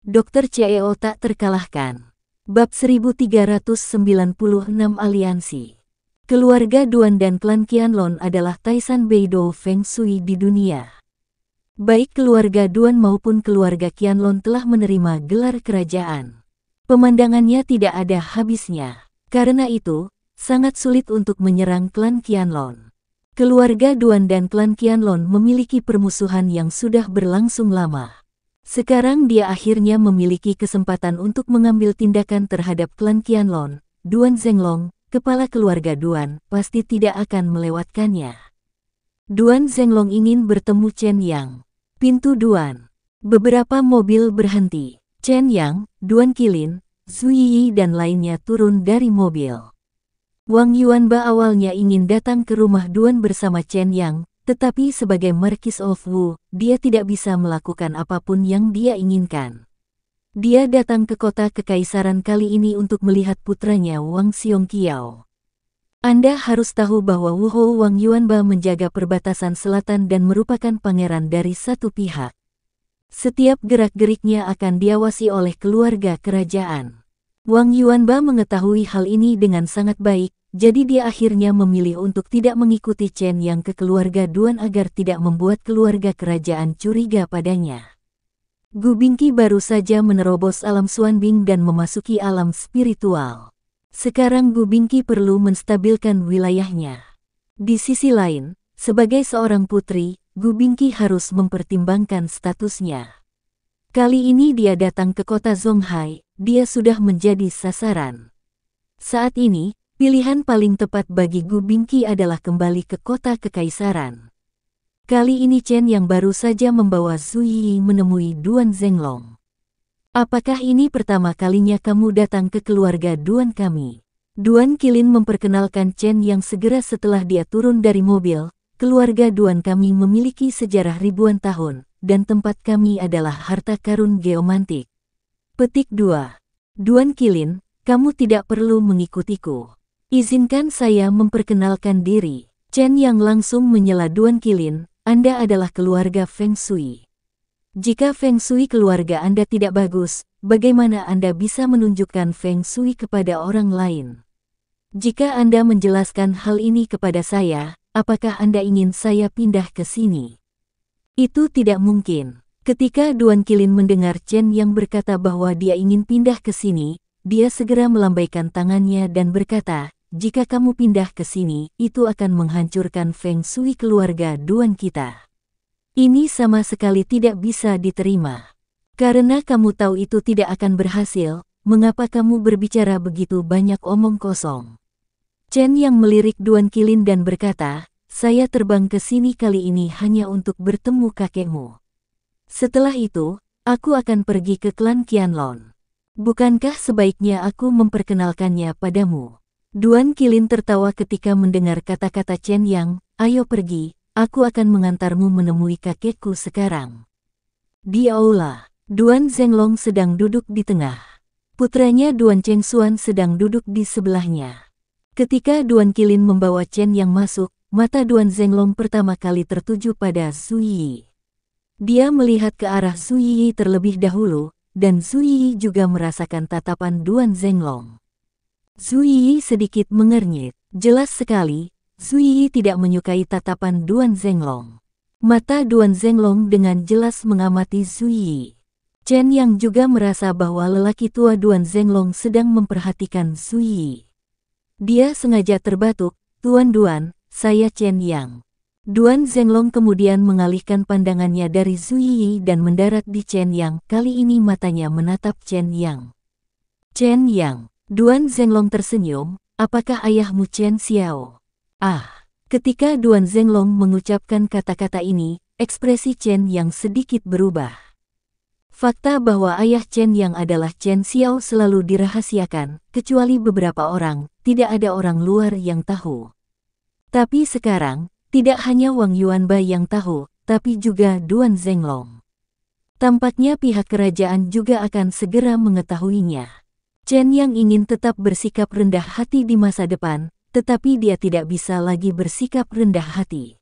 Dr. CEO tak terkalahkan. Bab 1396 Aliansi. Keluarga Duan dan klan Qianlong adalah Taisan Beidou Feng Shui di dunia. Baik keluarga Duan maupun keluarga Qianlong telah menerima gelar kerajaan. Pemandangannya tidak ada habisnya. Karena itu, sangat sulit untuk menyerang klan Qianlong. Keluarga Duan dan klan Qianlong memiliki permusuhan yang sudah berlangsung lama. Sekarang dia akhirnya memiliki kesempatan untuk mengambil tindakan terhadap klan Qianlong. Duan Zhenglong, kepala keluarga Duan, pasti tidak akan melewatkannya. Duan Zhenglong ingin bertemu Chen Yang. Pintu Duan. Beberapa mobil berhenti. Chen Yang, Duan Qilin, Zhu Yiyi dan lainnya turun dari mobil. Wang Yuanba awalnya ingin datang ke rumah Duan bersama Chen Yang, tetapi sebagai Marquis of Wu, dia tidak bisa melakukan apapun yang dia inginkan. Dia datang ke kota kekaisaran kali ini untuk melihat putranya Wang Xiongqiao. Anda harus tahu bahwa Wu Hou Wang Yuanba menjaga perbatasan selatan dan merupakan pangeran dari satu pihak. Setiap gerak-geriknya akan diawasi oleh keluarga kerajaan. Wang Yuanba mengetahui hal ini dengan sangat baik. Jadi dia akhirnya memilih untuk tidak mengikuti Chen Yang ke keluarga Duan agar tidak membuat keluarga kerajaan curiga padanya. Gu Bingqi baru saja menerobos alam Xuanbing dan memasuki alam spiritual. Sekarang Gu Bingqi perlu menstabilkan wilayahnya. Di sisi lain, sebagai seorang putri, Gu Bingqi harus mempertimbangkan statusnya. Kali ini dia datang ke kota Zonghai, dia sudah menjadi sasaran. Saat ini, pilihan paling tepat bagi Gu Bingqi adalah kembali ke kota kekaisaran. Kali ini Chen yang baru saja membawa Zhu Yiyi menemui Duan Zhenglong. Apakah ini pertama kalinya kamu datang ke keluarga Duan kami? Duan Qilin memperkenalkan Chen yang segera setelah dia turun dari mobil. Keluarga Duan kami memiliki sejarah ribuan tahun, dan tempat kami adalah harta karun geomantik. Petik 2. Duan Qilin, kamu tidak perlu mengikutiku. Izinkan saya memperkenalkan diri. Chen yang langsung menyela Duan Qilin, Anda adalah keluarga Feng Shui. Jika Feng Shui keluarga Anda tidak bagus, bagaimana Anda bisa menunjukkan Feng Shui kepada orang lain? Jika Anda menjelaskan hal ini kepada saya, apakah Anda ingin saya pindah ke sini? Itu tidak mungkin. Ketika Duan Qilin mendengar Chen yang berkata bahwa dia ingin pindah ke sini, dia segera melambaikan tangannya dan berkata, jika kamu pindah ke sini, itu akan menghancurkan Feng Shui keluarga Duan kita. Ini sama sekali tidak bisa diterima. Karena kamu tahu itu tidak akan berhasil, mengapa kamu berbicara begitu banyak omong kosong? Chen yang melirik Duan Qilin dan berkata, saya terbang ke sini kali ini hanya untuk bertemu kakekmu. Setelah itu, aku akan pergi ke klan Qianlong. Bukankah sebaiknya aku memperkenalkannya padamu? Duan Qilin tertawa ketika mendengar kata-kata Chen Yang, ayo pergi, aku akan mengantarmu menemui kakekku sekarang. Di aula, Duan Zhenglong sedang duduk di tengah. Putranya Duan Chengxuan sedang duduk di sebelahnya. Ketika Duan Qilin membawa Chen Yang masuk, mata Duan Zhenglong pertama kali tertuju pada Zhu Yiyi. Dia melihat ke arah Zhu Yiyi terlebih dahulu, dan Zhu Yiyi juga merasakan tatapan Duan Zhenglong. Zhu Yiyi sedikit mengernyit. Jelas sekali, Zhu Yiyi tidak menyukai tatapan Duan Zhenglong. Mata Duan Zhenglong dengan jelas mengamati Zhu Yiyi. Chen yang juga merasa bahwa lelaki tua Duan Zhenglong sedang memperhatikan Zhu Yiyi. Dia sengaja terbatuk, Tuan Duan, saya Chen Yang. Duan Zhenglong kemudian mengalihkan pandangannya dari Zhu Yiyi dan mendarat di Chen Yang. Kali ini matanya menatap Chen Yang. Chen Yang. Duan Zhenglong tersenyum, apakah ayahmu Chen Xiao? Ketika Duan Zhenglong mengucapkan kata-kata ini, ekspresi Chen yang sedikit berubah. Fakta bahwa ayah Chen yang adalah Chen Xiao selalu dirahasiakan, kecuali beberapa orang, tidak ada orang luar yang tahu. Tapi sekarang, tidak hanya Wang Yuanba yang tahu, tapi juga Duan Zhenglong. Tampaknya pihak kerajaan juga akan segera mengetahuinya. Chen yang ingin tetap bersikap rendah hati di masa depan, tetapi dia tidak bisa lagi bersikap rendah hati.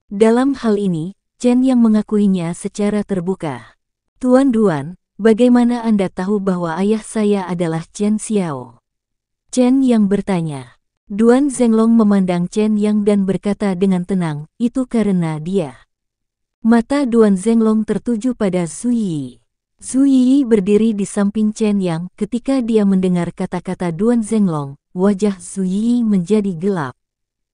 Dalam hal ini, Chen yang mengakuinya secara terbuka. Tuan Duan, bagaimana Anda tahu bahwa ayah saya adalah Chen Xiao? Chen Yang bertanya. Duan Zhenglong memandang Chen Yang dan berkata dengan tenang, itu karena dia. Mata Duan Zhenglong tertuju pada Zhu Yi. Zhu Yi berdiri di samping Chen Yang. Ketika dia mendengar kata-kata Duan Zhenglong, wajah Zhu Yi menjadi gelap.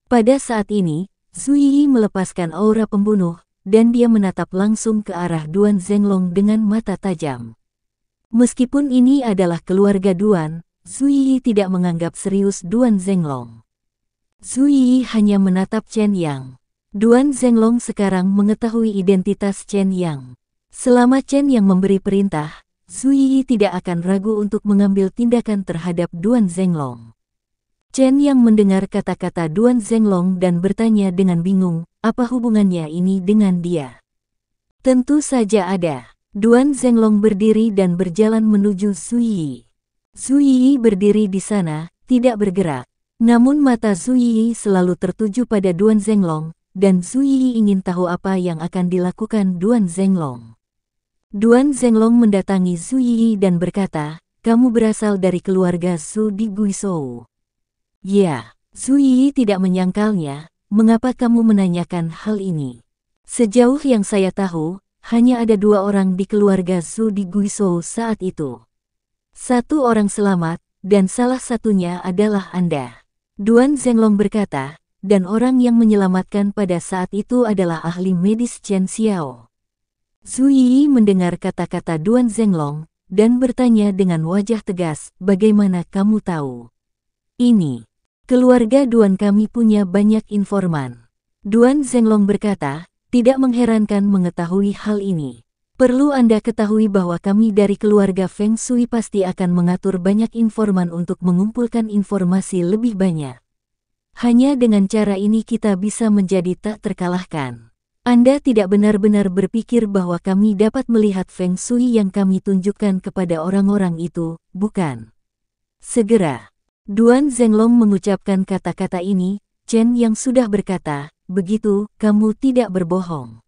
Pada saat ini, Zhu Yi melepaskan aura pembunuh, dan dia menatap langsung ke arah Duan Zhenglong dengan mata tajam. Meskipun ini adalah keluarga Duan, Zhu Yi tidak menganggap serius Duan Zhenglong. Zhu Yi hanya menatap Chen Yang. Duan Zhenglong sekarang mengetahui identitas Chen Yang. Selama Chen Yang memberi perintah, Zhu Yi tidak akan ragu untuk mengambil tindakan terhadap Duan Zhenglong. Chen Yang mendengar kata-kata Duan Zhenglong dan bertanya dengan bingung, apa hubungannya ini dengan dia? Tentu saja ada. Duan Zhenglong berdiri dan berjalan menuju Zhu Yi. Zhu Yi berdiri di sana, tidak bergerak. Namun mata Zhu Yi selalu tertuju pada Duan Zhenglong, dan Zhu Yi ingin tahu apa yang akan dilakukan Duan Zhenglong. Duan Zhenglong mendatangi Zhu Yi dan berkata, kamu berasal dari keluarga Zhu di Guizhou. Ya, Zhu Yi tidak menyangkalnya, mengapa kamu menanyakan hal ini? Sejauh yang saya tahu, hanya ada 2 orang di keluarga Zhu di Guizhou saat itu. 1 orang selamat, dan salah satunya adalah Anda. Duan Zhenglong berkata, dan orang yang menyelamatkan pada saat itu adalah ahli medis Chen Xiao. Zhu Yi mendengar kata-kata Duan Zhenglong, dan bertanya dengan wajah tegas, bagaimana kamu tahu? Ini, keluarga Duan kami punya banyak informan. Duan Zhenglong berkata, tidak mengherankan mengetahui hal ini. Perlu Anda ketahui bahwa kami dari keluarga Feng Shui pasti akan mengatur banyak informan untuk mengumpulkan informasi lebih banyak. Hanya dengan cara ini kita bisa menjadi tak terkalahkan. Anda tidak benar-benar berpikir bahwa kami dapat melihat Feng Shui yang kami tunjukkan kepada orang-orang itu, bukan? Segera, Duan Zhenglong mengucapkan kata-kata ini, Chen yang sudah berkata, begitu, kamu tidak berbohong.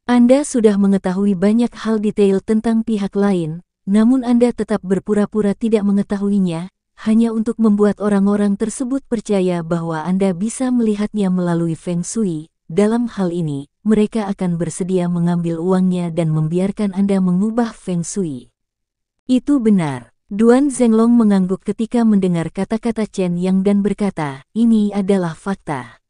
Anda sudah mengetahui banyak hal detail tentang pihak lain, namun Anda tetap berpura-pura tidak mengetahuinya, hanya untuk membuat orang-orang tersebut percaya bahwa Anda bisa melihatnya melalui Feng Shui. Dalam hal ini, mereka akan bersedia mengambil uangnya dan membiarkan Anda mengubah Feng Shui. Itu benar. Duan Zhenglong mengangguk ketika mendengar kata-kata Chen Yang dan berkata, ini adalah fakta.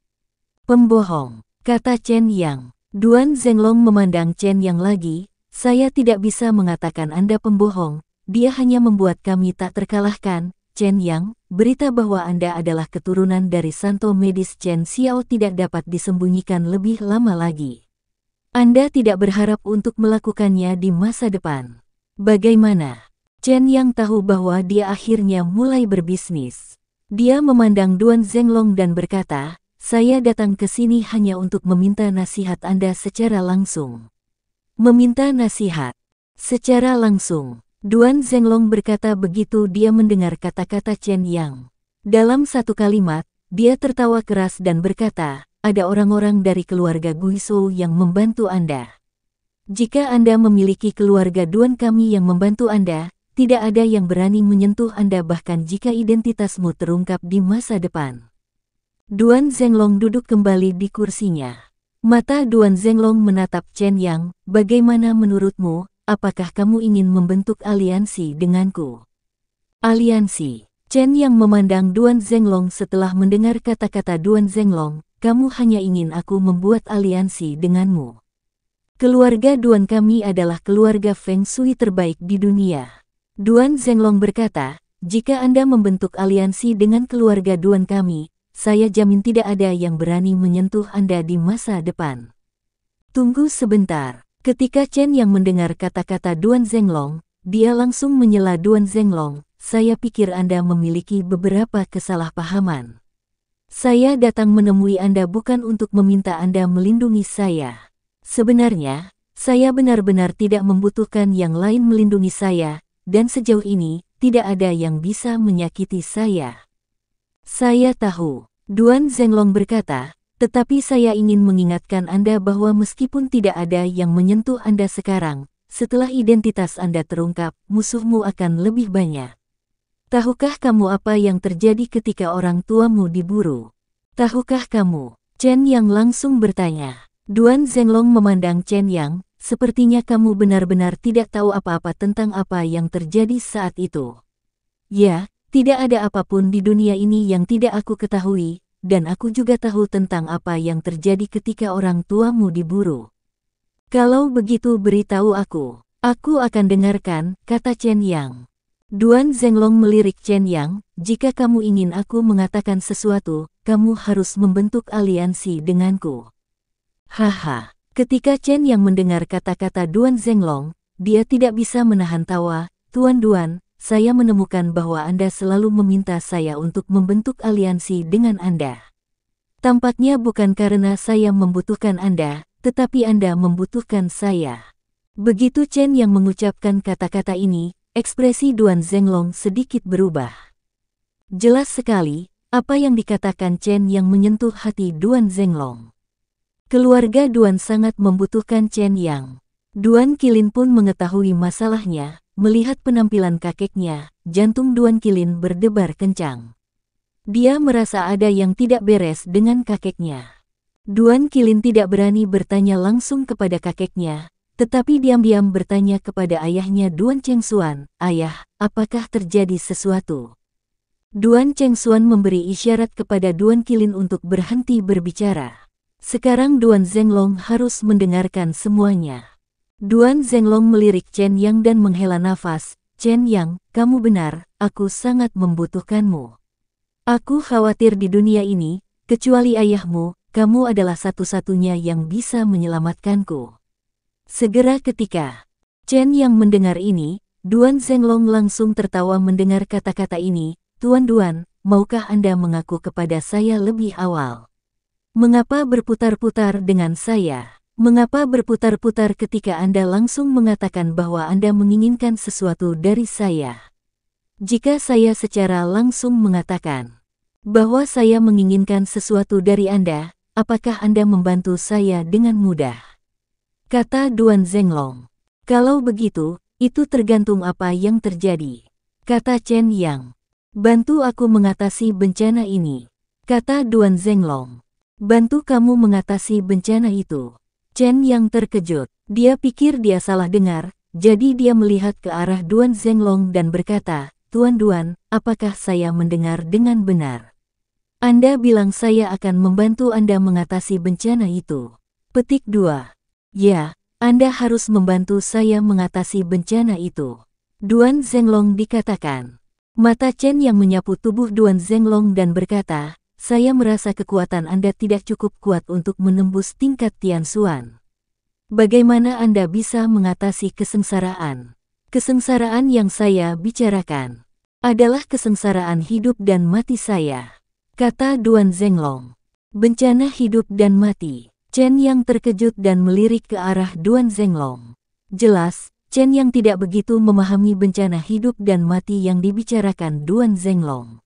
Pembohong, kata Chen Yang. Duan Zhenglong memandang Chen Yang lagi, saya tidak bisa mengatakan Anda pembohong, dia hanya membuat kami tak terkalahkan. Chen Yang, berita bahwa Anda adalah keturunan dari santo medis Chen Xiao tidak dapat disembunyikan lebih lama lagi. Anda tidak berharap untuk melakukannya di masa depan. Bagaimana? Chen Yang tahu bahwa dia akhirnya mulai berbisnis. Dia memandang Duan Zhenglong dan berkata, saya datang ke sini hanya untuk meminta nasihat Anda secara langsung. Meminta nasihat secara langsung. Duan Zhenglong berkata begitu dia mendengar kata-kata Chen Yang. Dalam satu kalimat, dia tertawa keras dan berkata, ada orang-orang dari keluarga Guizhou yang membantu Anda. Jika Anda memiliki keluarga Duan kami yang membantu Anda, tidak ada yang berani menyentuh Anda bahkan jika identitasmu terungkap di masa depan. Duan Zhenglong duduk kembali di kursinya. Mata Duan Zhenglong menatap Chen Yang, bagaimana menurutmu, apakah kamu ingin membentuk aliansi denganku? Aliansi. Chen Yang memandang Duan Zhenglong setelah mendengar kata-kata Duan Zhenglong, kamu hanya ingin aku membuat aliansi denganmu. Keluarga Duan kami adalah keluarga Feng Shui terbaik di dunia. Duan Zhenglong berkata, jika Anda membentuk aliansi dengan keluarga Duan kami, saya jamin tidak ada yang berani menyentuh Anda di masa depan. Tunggu sebentar. Ketika Chen Yang mendengar kata-kata Duan Zhenglong, dia langsung menyela Duan Zhenglong, saya pikir Anda memiliki beberapa kesalahpahaman. Saya datang menemui Anda bukan untuk meminta Anda melindungi saya. Sebenarnya, saya benar-benar tidak membutuhkan yang lain melindungi saya, dan sejauh ini, tidak ada yang bisa menyakiti saya. Saya tahu, Duan Zhenglong berkata, tetapi saya ingin mengingatkan Anda bahwa meskipun tidak ada yang menyentuh Anda sekarang, setelah identitas Anda terungkap, musuhmu akan lebih banyak. Tahukah kamu apa yang terjadi ketika orang tuamu diburu? Tahukah kamu? Chen Yang langsung bertanya. Duan Zhenglong memandang Chen Yang, sepertinya kamu benar-benar tidak tahu apa-apa tentang apa yang terjadi saat itu. Ya, tidak ada apapun di dunia ini yang tidak aku ketahui, dan aku juga tahu tentang apa yang terjadi ketika orang tuamu diburu. Kalau begitu beritahu aku akan dengarkan, kata Chen Yang. Duan Zhenglong melirik Chen Yang, jika kamu ingin aku mengatakan sesuatu, kamu harus membentuk aliansi denganku. Haha, ketika Chen Yang mendengar kata-kata Duan Zhenglong, dia tidak bisa menahan tawa. Tuan Duan, saya menemukan bahwa Anda selalu meminta saya untuk membentuk aliansi dengan Anda. Tampaknya bukan karena saya membutuhkan Anda, tetapi Anda membutuhkan saya. Begitu Chen Yang mengucapkan kata-kata ini, ekspresi Duan Zhenglong sedikit berubah. Jelas sekali, apa yang dikatakan Chen Yang menyentuh hati Duan Zhenglong. Keluarga Duan sangat membutuhkan Chen Yang. Duan Qilin pun mengetahui masalahnya, melihat penampilan kakeknya, jantung Duan Qilin berdebar kencang. Dia merasa ada yang tidak beres dengan kakeknya. Duan Qilin tidak berani bertanya langsung kepada kakeknya, tetapi diam-diam bertanya kepada ayahnya Duan Chengxuan, "Ayah, apakah terjadi sesuatu?" Duan Chengxuan memberi isyarat kepada Duan Qilin untuk berhenti berbicara. Sekarang Duan Zhenglong harus mendengarkan semuanya. Duan Zhenglong melirik Chen Yang dan menghela nafas. Chen Yang, kamu benar, aku sangat membutuhkanmu. Aku khawatir di dunia ini, kecuali ayahmu, kamu adalah satu-satunya yang bisa menyelamatkanku. Segera ketika Chen Yang mendengar ini, Duan Zhenglong langsung tertawa mendengar kata-kata ini. Tuan Duan, maukah Anda mengaku kepada saya lebih awal? Mengapa berputar-putar dengan saya? Mengapa berputar-putar ketika Anda langsung mengatakan bahwa Anda menginginkan sesuatu dari saya? Jika saya secara langsung mengatakan bahwa saya menginginkan sesuatu dari Anda, apakah Anda membantu saya dengan mudah? Kata Duan Zhenglong. Kalau begitu, itu tergantung apa yang terjadi. Kata Chen Yang. Bantu aku mengatasi bencana ini. Kata Duan Zhenglong. Bantu kamu mengatasi bencana itu. Chen Yang terkejut. Dia pikir dia salah dengar, jadi dia melihat ke arah Duan Zhenglong dan berkata, Tuan Duan, apakah saya mendengar dengan benar? Anda bilang saya akan membantu Anda mengatasi bencana itu. Petik 2. Ya, Anda harus membantu saya mengatasi bencana itu. Duan Zhenglong dikatakan. Mata Chen Yang menyapu tubuh Duan Zhenglong dan berkata, saya merasa kekuatan Anda tidak cukup kuat untuk menembus tingkat Tian Xuan. Bagaimana Anda bisa mengatasi kesengsaraan? Kesengsaraan yang saya bicarakan adalah kesengsaraan hidup dan mati saya, kata Duan Zhenglong. Bencana hidup dan mati. Chen Yang terkejut dan melirik ke arah Duan Zhenglong. Jelas, Chen Yang tidak begitu memahami bencana hidup dan mati yang dibicarakan Duan Zhenglong.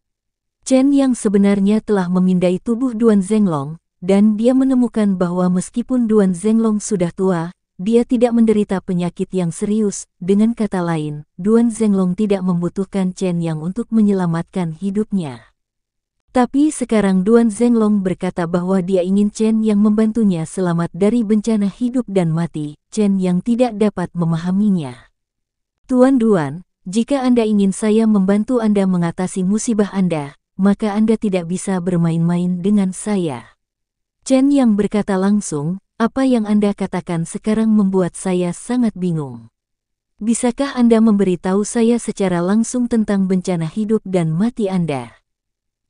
Chen Yang sebenarnya telah memindai tubuh Duan Zhenglong, dan dia menemukan bahwa meskipun Duan Zhenglong sudah tua, dia tidak menderita penyakit yang serius. Dengan kata lain, Duan Zhenglong tidak membutuhkan Chen Yang untuk menyelamatkan hidupnya. Tapi sekarang Duan Zhenglong berkata bahwa dia ingin Chen Yang membantunya selamat dari bencana hidup dan mati. Chen Yang tidak dapat memahaminya. Tuan Duan, jika Anda ingin saya membantu Anda mengatasi musibah Anda, maka Anda tidak bisa bermain-main dengan saya. Chen Yang berkata langsung, apa yang Anda katakan sekarang membuat saya sangat bingung. Bisakah Anda memberitahu saya secara langsung tentang bencana hidup dan mati Anda?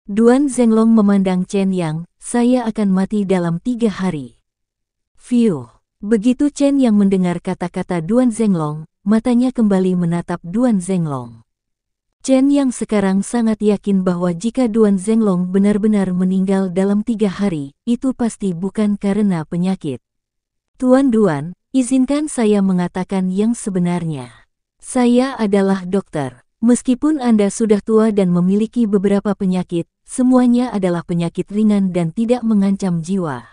Duan Zhenglong memandang Chen Yang, saya akan mati dalam 3 hari. Fiu. Begitu Chen Yang mendengar kata-kata Duan Zhenglong, matanya kembali menatap Duan Zhenglong. Chen Yang sekarang sangat yakin bahwa jika Duan Zhenglong benar-benar meninggal dalam 3 hari, itu pasti bukan karena penyakit. Tuan Duan, izinkan saya mengatakan yang sebenarnya. Saya adalah dokter. Meskipun Anda sudah tua dan memiliki beberapa penyakit, semuanya adalah penyakit ringan dan tidak mengancam jiwa.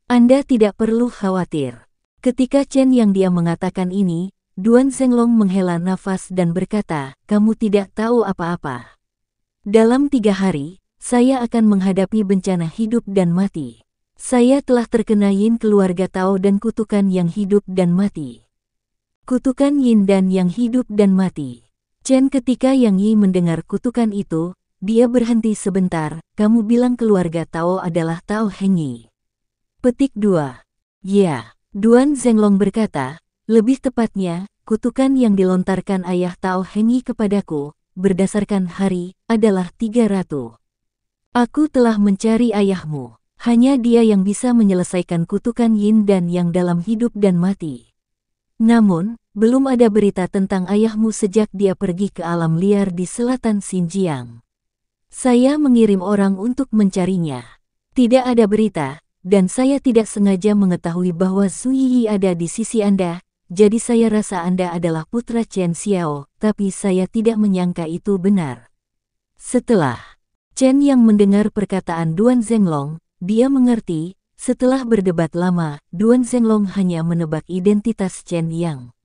Anda tidak perlu khawatir. Ketika Chen Yang dia mengatakan ini, Duan Zhenglong menghela nafas dan berkata, kamu tidak tahu apa-apa. Dalam 3 hari, saya akan menghadapi bencana hidup dan mati. Saya telah terkena yin keluarga Tao dan kutukan yang hidup dan mati. Kutukan yin dan yang hidup dan mati. Chen ketika Yang Yi mendengar kutukan itu, dia berhenti sebentar, kamu bilang keluarga Tao adalah Tao Heng Yi. Petik 2. Ya, Duan Zhenglong berkata, lebih tepatnya, kutukan yang dilontarkan ayah Tao Heng Yi kepadaku, berdasarkan hari, adalah 300. Aku telah mencari ayahmu. Hanya dia yang bisa menyelesaikan kutukan yin dan yang dalam hidup dan mati. Namun, belum ada berita tentang ayahmu sejak dia pergi ke alam liar di selatan Xinjiang. Saya mengirim orang untuk mencarinya. Tidak ada berita, dan saya tidak sengaja mengetahui bahwa Zhu Yi ada di sisi Anda. Jadi saya rasa Anda adalah putra Chen Xiao, tapi saya tidak menyangka itu benar. Setelah Chen Yang mendengar perkataan Duan Zhenglong, dia mengerti. Setelah berdebat lama, Duan Zhenglong hanya menebak identitas Chen Yang.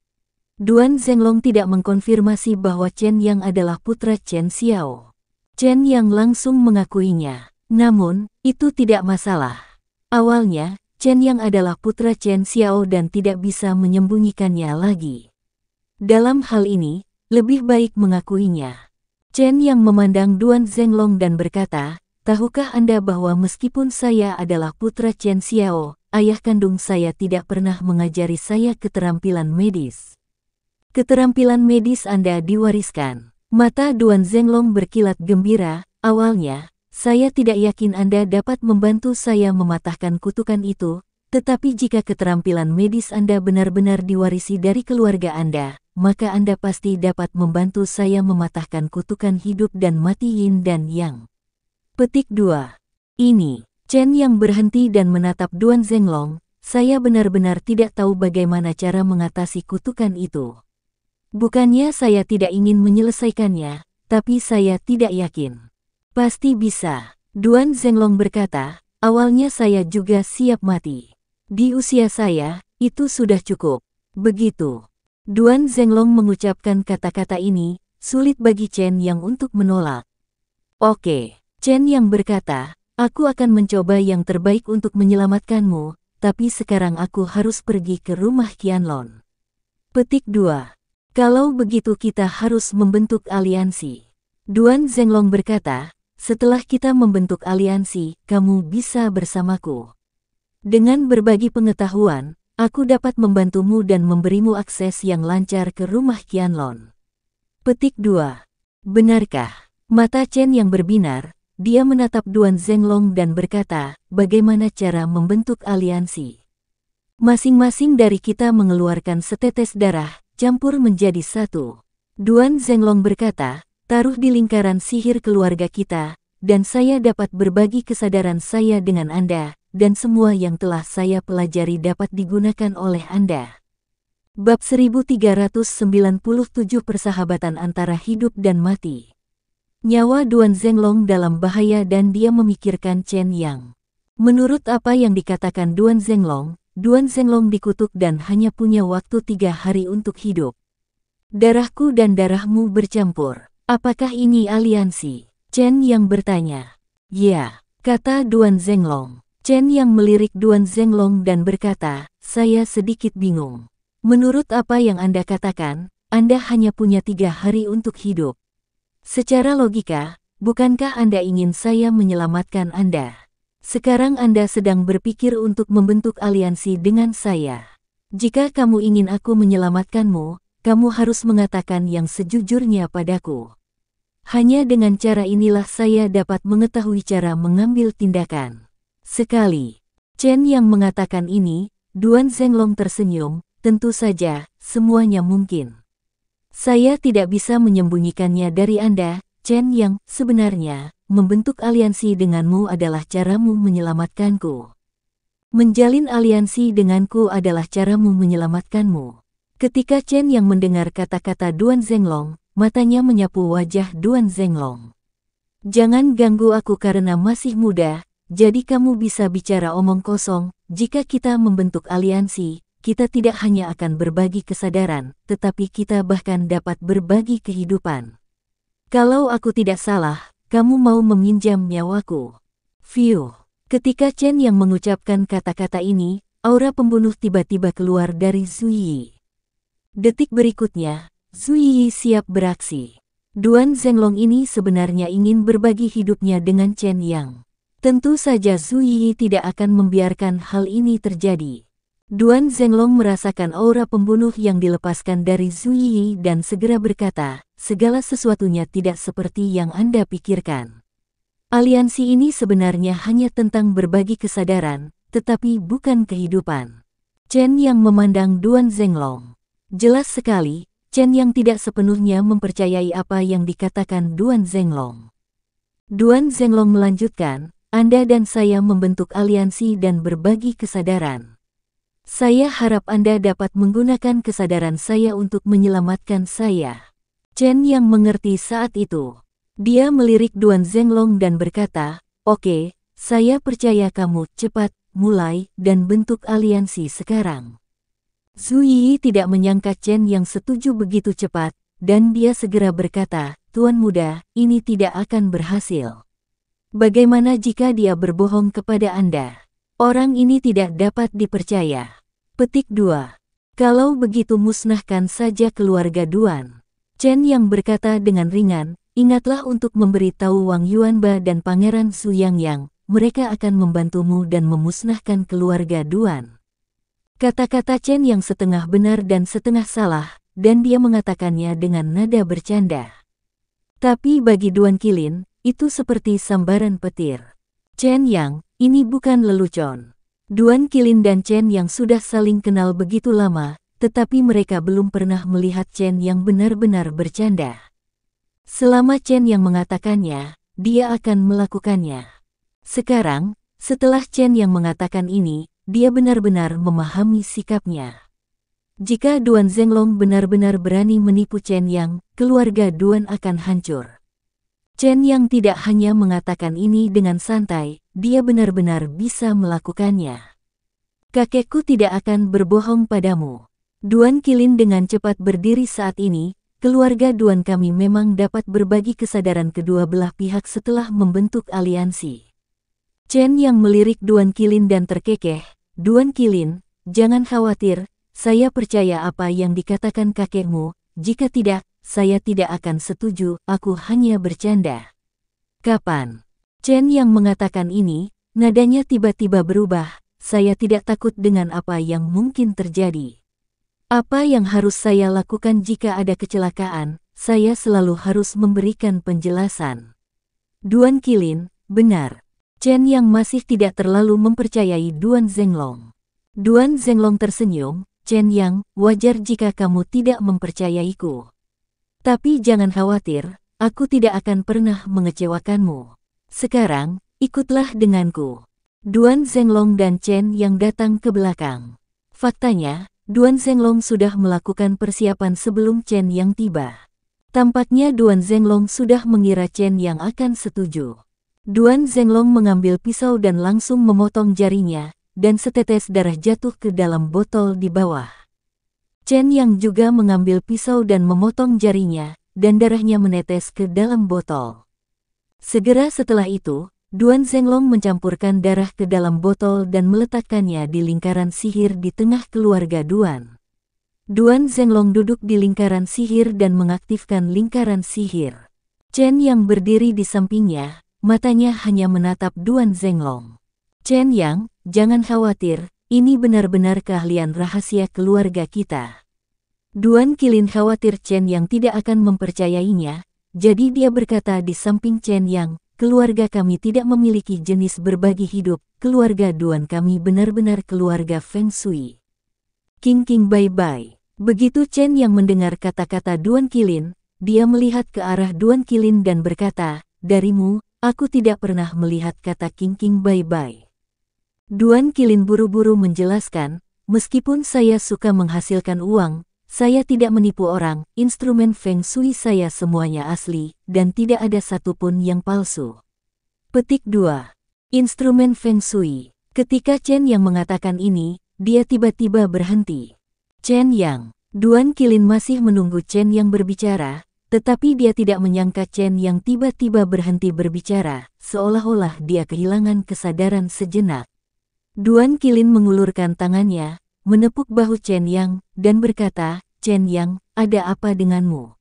Duan Zhenglong tidak mengkonfirmasi bahwa Chen Yang adalah putra Chen Xiao. Chen Yang langsung mengakuinya. Namun, itu tidak masalah. Awalnya, Chen Yang adalah putra Chen Xiao dan tidak bisa menyembunyikannya lagi. Dalam hal ini, lebih baik mengakuinya. Chen Yang memandang Duan Zhenglong dan berkata, tahukah Anda bahwa meskipun saya adalah putra Chen Xiao, ayah kandung saya tidak pernah mengajari saya keterampilan medis. Keterampilan medis Anda diwariskan. Mata Duan Zhenglong berkilat gembira, awalnya, saya tidak yakin Anda dapat membantu saya mematahkan kutukan itu, tetapi jika keterampilan medis Anda benar-benar diwarisi dari keluarga Anda, maka Anda pasti dapat membantu saya mematahkan kutukan hidup dan mati yin dan yang. Petik 2. Ini, Chen Yang berhenti dan menatap Duan Zhenglong, saya benar-benar tidak tahu bagaimana cara mengatasi kutukan itu. Bukannya saya tidak ingin menyelesaikannya, tapi saya tidak yakin. Pasti bisa. Duan Zhenglong berkata, awalnya saya juga siap mati. Di usia saya, itu sudah cukup. Begitu. Duan Zhenglong mengucapkan kata-kata ini, sulit bagi Chen Yang untuk menolak. Oke, Chen Yang berkata, aku akan mencoba yang terbaik untuk menyelamatkanmu, tapi sekarang aku harus pergi ke rumah Qianlong. Petik 2. Kalau begitu kita harus membentuk aliansi. Duan Zhenglong berkata, setelah kita membentuk aliansi, kamu bisa bersamaku. Dengan berbagi pengetahuan, aku dapat membantumu dan memberimu akses yang lancar ke rumah Qianlong. Petik 2. Benarkah? Mata Chen Yang berbinar, dia menatap Duan Zhenglong dan berkata, bagaimana cara membentuk aliansi? Masing-masing dari kita mengeluarkan setetes darah, campur menjadi satu. Duan Zhenglong berkata, taruh di lingkaran sihir keluarga kita, dan saya dapat berbagi kesadaran saya dengan Anda, dan semua yang telah saya pelajari dapat digunakan oleh Anda. Bab 1397 Persahabatan antara hidup dan mati. Nyawa Duan Zhenglong dalam bahaya dan dia memikirkan Chen Yang. Menurut apa yang dikatakan Duan Zhenglong dikutuk dan hanya punya waktu 3 hari untuk hidup. Darahku dan darahmu bercampur. Apakah ini aliansi? Chen Yang bertanya. Ya, kata Duan Zhenglong. Chen Yang melirik Duan Zhenglong dan berkata, saya sedikit bingung. Menurut apa yang Anda katakan, Anda hanya punya 3 hari untuk hidup. Secara logika, bukankah Anda ingin saya menyelamatkan Anda? Sekarang Anda sedang berpikir untuk membentuk aliansi dengan saya. Jika kamu ingin aku menyelamatkanmu, kamu harus mengatakan yang sejujurnya padaku. Hanya dengan cara inilah saya dapat mengetahui cara mengambil tindakan. Sekali Chen Yang mengatakan ini, Duan Zhenglong tersenyum, tentu saja, semuanya mungkin. Saya tidak bisa menyembunyikannya dari Anda, Chen Yang, sebenarnya, membentuk aliansi denganmu adalah caramu menyelamatkanku. Menjalin aliansi denganku adalah caramu menyelamatkanmu. Ketika Chen Yang mendengar kata-kata Duan Zhenglong, matanya menyapu wajah Duan Zhenglong. Jangan ganggu aku karena masih muda, jadi kamu bisa bicara omong kosong. Jika kita membentuk aliansi, kita tidak hanya akan berbagi kesadaran, tetapi kita bahkan dapat berbagi kehidupan. Kalau aku tidak salah, kamu mau meminjam nyawaku. Fiu. Ketika Chen yang mengucapkan kata-kata ini, aura pembunuh tiba-tiba keluar dari Zhu Yi. Detik berikutnya, Zhu Yi siap beraksi. Duan Zhenglong ini sebenarnya ingin berbagi hidupnya dengan Chen Yang. Tentu saja Zhu Yi tidak akan membiarkan hal ini terjadi. Duan Zhenglong merasakan aura pembunuh yang dilepaskan dari Zhu Yi dan segera berkata, segala sesuatunya tidak seperti yang Anda pikirkan. Aliansi ini sebenarnya hanya tentang berbagi kesadaran, tetapi bukan kehidupan. Chen yang memandang Duan Zhenglong. Jelas sekali, Chen yang tidak sepenuhnya mempercayai apa yang dikatakan Duan Zhenglong. Duan Zhenglong melanjutkan, Anda dan saya membentuk aliansi dan berbagi kesadaran. Saya harap Anda dapat menggunakan kesadaran saya untuk menyelamatkan saya. Chen yang mengerti saat itu. Dia melirik Duan Zhenglong dan berkata, Oke, saya percaya kamu, cepat, mulai, dan bentuk aliansi sekarang. Zhu Yi tidak menyangka Chen yang setuju begitu cepat, dan dia segera berkata, Tuan muda, ini tidak akan berhasil. Bagaimana jika dia berbohong kepada Anda? Orang ini tidak dapat dipercaya. Petik 2. Kalau begitu musnahkan saja keluarga Duan. Chen yang berkata dengan ringan, ingatlah untuk memberitahu Wang Yuanba dan Pangeran Su Yangyang, mereka akan membantumu dan memusnahkan keluarga Duan. Kata-kata Chen yang setengah benar dan setengah salah, dan dia mengatakannya dengan nada bercanda. Tapi bagi Duan Qilin, itu seperti sambaran petir. Chen Yang, ini bukan lelucon. Duan Qilin dan Chen Yang sudah saling kenal begitu lama, tetapi mereka belum pernah melihat Chen Yang benar-benar bercanda. Selama Chen Yang mengatakannya, dia akan melakukannya. Sekarang, setelah Chen Yang mengatakan ini, dia benar-benar memahami sikapnya. Jika Duan Zhenglong benar-benar berani menipu Chen Yang, keluarga Duan akan hancur. Chen Yang tidak hanya mengatakan ini dengan santai, dia benar-benar bisa melakukannya. Kakekku tidak akan berbohong padamu. Duan Qilin dengan cepat berdiri saat ini, keluarga Duan kami memang dapat berbagi kesadaran kedua belah pihak setelah membentuk aliansi. Chen yang melirik Duan Qilin dan terkekeh, Duan Qilin, jangan khawatir, saya percaya apa yang dikatakan kakekmu, jika tidak, saya tidak akan setuju, aku hanya bercanda. Kapan? Chen yang mengatakan ini, nadanya tiba-tiba berubah, saya tidak takut dengan apa yang mungkin terjadi. Apa yang harus saya lakukan jika ada kecelakaan, saya selalu harus memberikan penjelasan. Duan Qilin, benar. Chen yang masih tidak terlalu mempercayai Duan Zhenglong. Duan Zhenglong tersenyum, Chen Yang, wajar jika kamu tidak mempercayaiku. Tapi jangan khawatir, aku tidak akan pernah mengecewakanmu. Sekarang, ikutlah denganku. Duan Zhenglong dan Chen yang datang ke belakang. Faktanya, Duan Zhenglong sudah melakukan persiapan sebelum Chen yang tiba. Tampaknya Duan Zhenglong sudah mengira Chen yang akan setuju. Duan Zhenglong mengambil pisau dan langsung memotong jarinya, dan setetes darah jatuh ke dalam botol di bawah. Chen yang juga mengambil pisau dan memotong jarinya, dan darahnya menetes ke dalam botol. Segera setelah itu, Duan Zhenglong mencampurkan darah ke dalam botol dan meletakkannya di lingkaran sihir di tengah keluarga Duan. Duan Zhenglong duduk di lingkaran sihir dan mengaktifkan lingkaran sihir. Chen yang berdiri di sampingnya, matanya hanya menatap Duan Zhenglong. Chen Yang, jangan khawatir, ini benar-benar keahlian rahasia keluarga kita. Duan Qilin khawatir Chen Yang tidak akan mempercayainya, jadi dia berkata di samping Chen Yang, keluarga kami tidak memiliki jenis berbagi hidup, keluarga Duan kami benar-benar keluarga Feng Shui. King bye-bye. Begitu Chen Yang mendengar kata-kata Duan Qilin, dia melihat ke arah Duan Qilin dan berkata, darimu, aku tidak pernah melihat kata King bye-bye. Duan Qilin buru-buru menjelaskan, meskipun saya suka menghasilkan uang, saya tidak menipu orang, instrumen Feng Shui saya semuanya asli, dan tidak ada satupun yang palsu. Petik 2. Instrumen Feng Shui. Ketika Chen yang mengatakan ini, dia tiba-tiba berhenti. Chen Yang. Duan Qilin masih menunggu Chen Yang berbicara, tetapi dia tidak menyangka Chen Yang tiba-tiba berhenti berbicara, seolah-olah dia kehilangan kesadaran sejenak. Duan Qilin mengulurkan tangannya, menepuk bahu Chen Yang, dan berkata, "Chen Yang, ada apa denganmu?"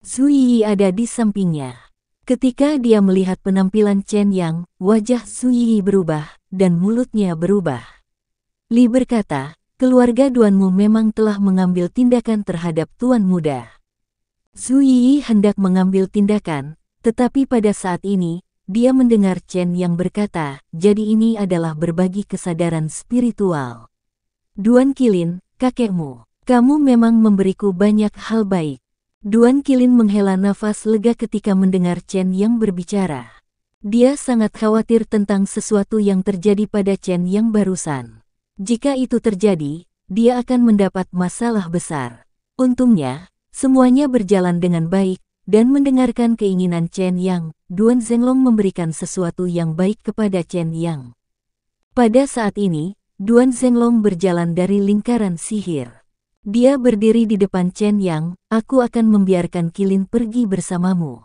Zhu Yi ada di sampingnya. Ketika dia melihat penampilan Chen Yang, wajah Zhu Yi berubah, dan mulutnya berubah. Li berkata, "Keluarga Duanmu memang telah mengambil tindakan terhadap Tuan Muda." Zhu Yi hendak mengambil tindakan, tetapi pada saat ini, dia mendengar Chen Yang berkata, "Jadi ini adalah berbagi kesadaran spiritual." "Duan Qilin, kakekmu, kamu memang memberiku banyak hal baik." Duan Qilin menghela nafas lega ketika mendengar Chen Yang berbicara. Dia sangat khawatir tentang sesuatu yang terjadi pada Chen Yang barusan. Jika itu terjadi, dia akan mendapat masalah besar. Untungnya, semuanya berjalan dengan baik, dan mendengarkan keinginan Chen Yang, Duan Zhenglong memberikan sesuatu yang baik kepada Chen Yang. Pada saat ini, Duan Zhenglong berjalan dari lingkaran sihir. Dia berdiri di depan Chen Yang, "Aku akan membiarkan Qilin pergi bersamamu."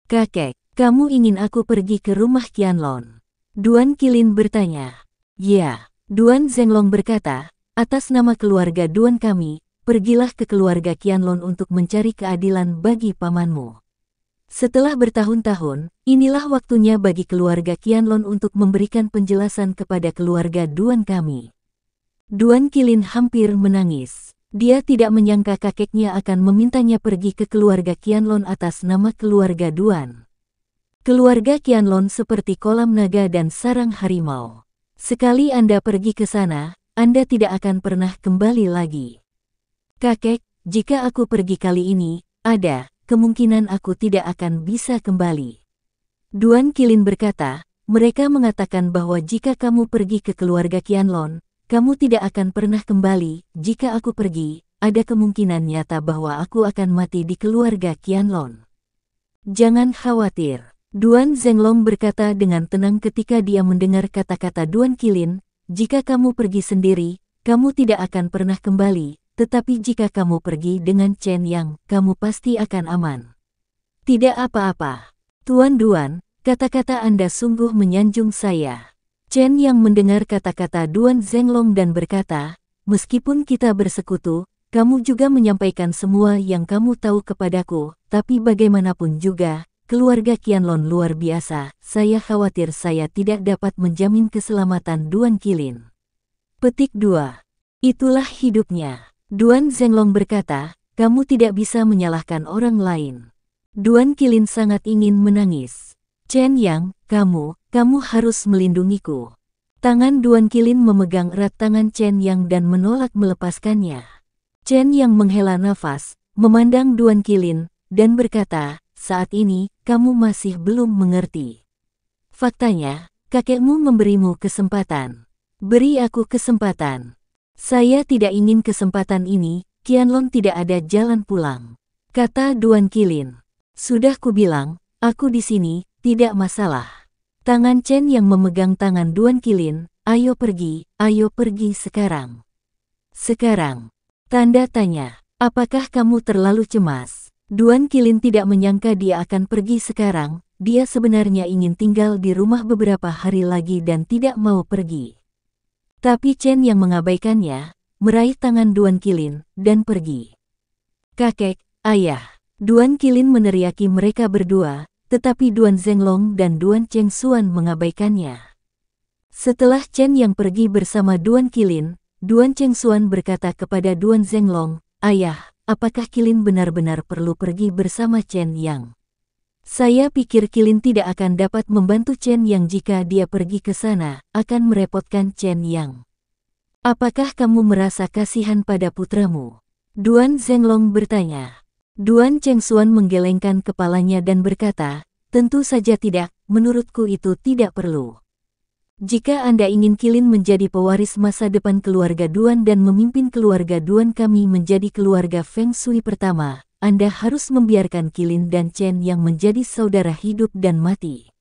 "Kakek, kamu ingin aku pergi ke rumah Qianlong?" Duan Qilin bertanya. "Ya." Duan Zhenglong berkata, "Atas nama keluarga Duan kami, pergilah ke keluarga Qianlong untuk mencari keadilan bagi pamanmu." Setelah bertahun-tahun, inilah waktunya bagi keluarga Qianlong untuk memberikan penjelasan kepada keluarga Duan kami. Duan Qilin hampir menangis. Dia tidak menyangka kakeknya akan memintanya pergi ke keluarga Qianlong atas nama keluarga Duan. Keluarga Qianlong seperti kolam naga dan sarang harimau. Sekali Anda pergi ke sana, Anda tidak akan pernah kembali lagi. "Kakek, jika aku pergi kali ini, ada kemungkinan aku tidak akan bisa kembali." Duan Qilin berkata, "Mereka mengatakan bahwa jika kamu pergi ke keluarga Qianlong, kamu tidak akan pernah kembali. Jika aku pergi, ada kemungkinan nyata bahwa aku akan mati di keluarga Qianlong." "Jangan khawatir," Duan Zhenglong berkata dengan tenang ketika dia mendengar kata-kata Duan Qilin, "Jika kamu pergi sendiri, kamu tidak akan pernah kembali, tetapi jika kamu pergi dengan Chen Yang, kamu pasti akan aman." "Tidak apa-apa. Tuan Duan, kata-kata Anda sungguh menyanjung saya." Chen Yang mendengar kata-kata Duan Zhenglong dan berkata, "Meskipun kita bersekutu, kamu juga menyampaikan semua yang kamu tahu kepadaku, tapi bagaimanapun juga, keluarga Qianlong luar biasa, saya khawatir saya tidak dapat menjamin keselamatan Duan Qilin." Petik 2. Itulah hidupnya. Duan Zhenglong berkata, "Kamu tidak bisa menyalahkan orang lain." Duan Qilin sangat ingin menangis. "Chen Yang, kamu harus melindungiku." Tangan Duan Qilin memegang erat tangan Chen Yang dan menolak melepaskannya. Chen Yang menghela nafas, memandang Duan Qilin, dan berkata, "Saat ini, kamu masih belum mengerti. Faktanya, kakekmu memberimu kesempatan. Beri aku kesempatan." "Saya tidak ingin kesempatan ini, Qianlong tidak ada jalan pulang," kata Duan Qilin. "Sudah kubilang, aku di sini, tidak masalah." Tangan Chen yang memegang tangan Duan Qilin, ayo pergi sekarang." "Sekarang?" Tanda tanya. "Apakah kamu terlalu cemas?" Duan Qilin tidak menyangka dia akan pergi sekarang, dia sebenarnya ingin tinggal di rumah beberapa hari lagi dan tidak mau pergi. Tapi Chen yang mengabaikannya, meraih tangan Duan Qilin, dan pergi. "Kakek, ayah." Duan Qilin meneriaki mereka berdua, tetapi Duan Zhenglong dan Duan Chengxuan mengabaikannya. Setelah Chen yang pergi bersama Duan Qilin, Duan Chengxuan berkata kepada Duan Zhenglong, "Ayah, apakah Qilin benar-benar perlu pergi bersama Chen Yang? Saya pikir Qilin tidak akan dapat membantu Chen Yang jika dia pergi ke sana, akan merepotkan Chen Yang. Apakah kamu merasa kasihan pada putramu?" Duan Zhenglong bertanya. Duan Chengxuan menggelengkan kepalanya dan berkata, "Tentu saja tidak, menurutku itu tidak perlu. Jika Anda ingin Qilin menjadi pewaris masa depan keluarga Duan dan memimpin keluarga Duan kami menjadi keluarga Feng Shui pertama, Anda harus membiarkan Qilin dan Chen yang menjadi saudara hidup dan mati."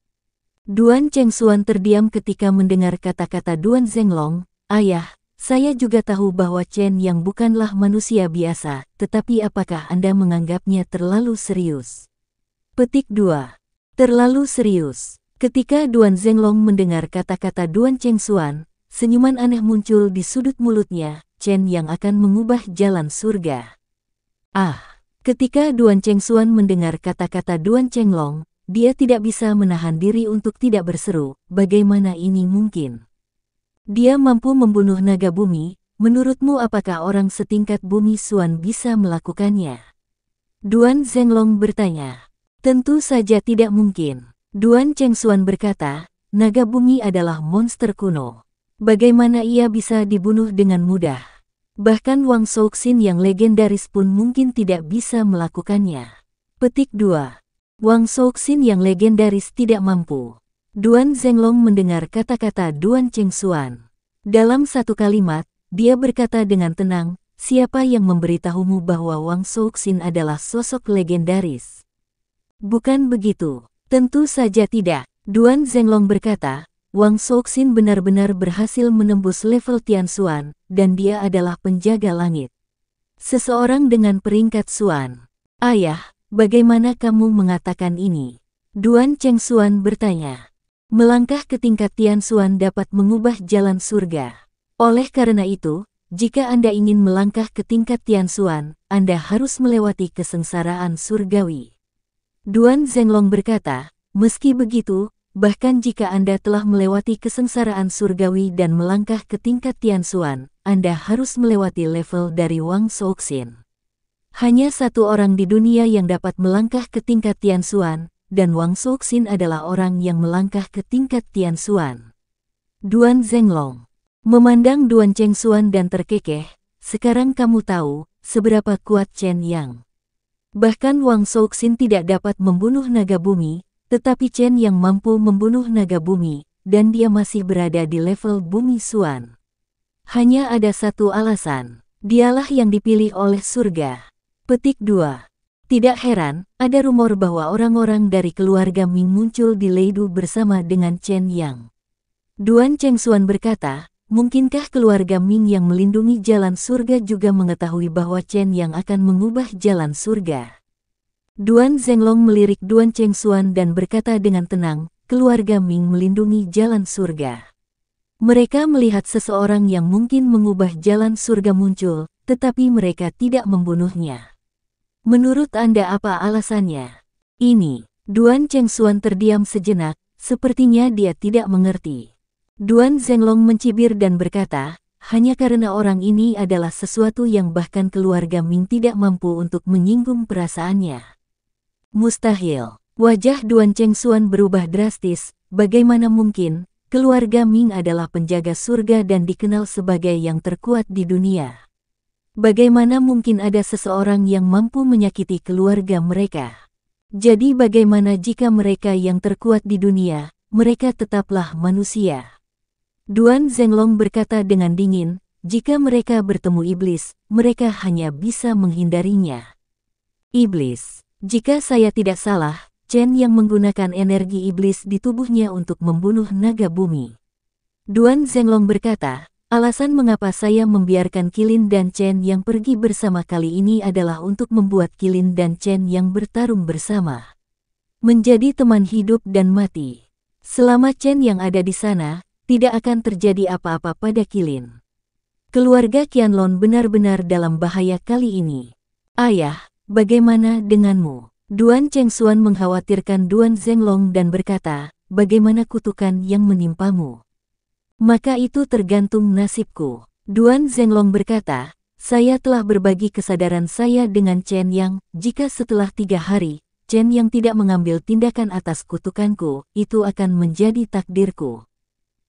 Duan Chengxuan terdiam ketika mendengar kata-kata Duan Zhenglong. "Ayah, Saya juga tahu bahwa Chen Yang bukanlah manusia biasa, tetapi apakah Anda menganggapnya terlalu serius? Petik 2. Terlalu serius. Ketika Duan Zhenglong mendengar kata-kata Duan Chengxuan, senyuman aneh muncul di sudut mulutnya. Chen Yang akan mengubah jalan surga. Ketika Duan Chengxuan mendengar kata-kata Duan Chenglong, dia tidak bisa menahan diri untuk tidak berseru, bagaimana ini mungkin? Dia mampu membunuh naga bumi, menurutmu apakah orang setingkat Bumi Xuan bisa melakukannya? Duan Zhenglong bertanya. Tentu saja tidak mungkin. Duan Chengxuan berkata, naga bumi adalah monster kuno. Bagaimana ia bisa dibunuh dengan mudah? Bahkan Wang Souxin yang legendaris pun mungkin tidak bisa melakukannya. Petik 2. Wang Souxin yang legendaris tidak mampu. Duan Zhenglong mendengar kata-kata Duan Chengxuan. Dalam satu kalimat, dia berkata dengan tenang, siapa yang memberitahumu bahwa Wang Souxin adalah sosok legendaris? Bukan begitu. Tentu saja tidak. Duan Zhenglong berkata, Wang Souxin benar-benar berhasil menembus level Tianxuan, dan dia adalah penjaga langit. Seseorang dengan peringkat Xuan. Ayah, bagaimana kamu mengatakan ini? Duan Chengxuan bertanya. Melangkah ke tingkat Tianxuan dapat mengubah jalan surga. Oleh karena itu, jika Anda ingin melangkah ke tingkat Tianxuan, Anda harus melewati kesengsaraan surgawi. Duan Zhenglong berkata, meski begitu, bahkan jika Anda telah melewati kesengsaraan surgawi dan melangkah ke tingkat Tianxuan, Anda harus melewati level dari Wang Souxin. Hanya satu orang di dunia yang dapat melangkah ke tingkat Tianxuan, dan Wang Souxin adalah orang yang melangkah ke tingkat Tianxuan. Duan Zhenglong memandang Duan Chengxuan dan terkekeh, sekarang kamu tahu seberapa kuat Chen Yang. Bahkan Wang Souxin tidak dapat membunuh naga bumi, tetapi Chen Yang mampu membunuh naga bumi, dan dia masih berada di level Bumi Xuan. Hanya ada satu alasan, dialah yang dipilih oleh surga. Petik 2. Tidak heran, ada rumor bahwa orang-orang dari keluarga Ming muncul di Leidu bersama dengan Chen Yang. Duan Chengxuan berkata, mungkinkah keluarga Ming yang melindungi jalan surga juga mengetahui bahwa Chen Yang akan mengubah jalan surga? Duan Zhenglong melirik Duan Chengxuan dan berkata dengan tenang, keluarga Ming melindungi jalan surga. Mereka melihat seseorang yang mungkin mengubah jalan surga muncul, tetapi mereka tidak membunuhnya. Menurut Anda apa alasannya? Ini. Duan Chengxuan terdiam sejenak, sepertinya dia tidak mengerti. Duan Zhenglong mencibir dan berkata, hanya karena orang ini adalah sesuatu yang bahkan keluarga Ming tidak mampu untuk menyinggung perasaannya. Mustahil. Wajah Duan Chengxuan berubah drastis, bagaimana mungkin? Keluarga Ming adalah penjaga surga dan dikenal sebagai yang terkuat di dunia. Bagaimana mungkin ada seseorang yang mampu menyakiti keluarga mereka? Jadi bagaimana jika mereka yang terkuat di dunia, mereka tetaplah manusia? Duan Zhenglong berkata dengan dingin, jika mereka bertemu iblis, mereka hanya bisa menghindarinya. Iblis. Jika saya tidak salah, Chen yang menggunakan energi iblis di tubuhnya untuk membunuh naga bumi. Duan Zhenglong berkata, alasan mengapa saya membiarkan Qilin dan Chen yang pergi bersama kali ini adalah untuk membuat Qilin dan Chen yang bertarung bersama. Menjadi teman hidup dan mati. Selama Chen yang ada di sana, tidak akan terjadi apa-apa pada Qilin. Keluarga Qianlong benar-benar dalam bahaya kali ini. Ayah, bagaimana denganmu? Duan Chengxuan mengkhawatirkan Duan Zhenglong dan berkata, bagaimana kutukan yang menimpamu? Maka itu tergantung nasibku. Duan Zhenglong berkata, saya telah berbagi kesadaran saya dengan Chen Yang, jika setelah 3 hari, Chen Yang tidak mengambil tindakan atas kutukanku, itu akan menjadi takdirku.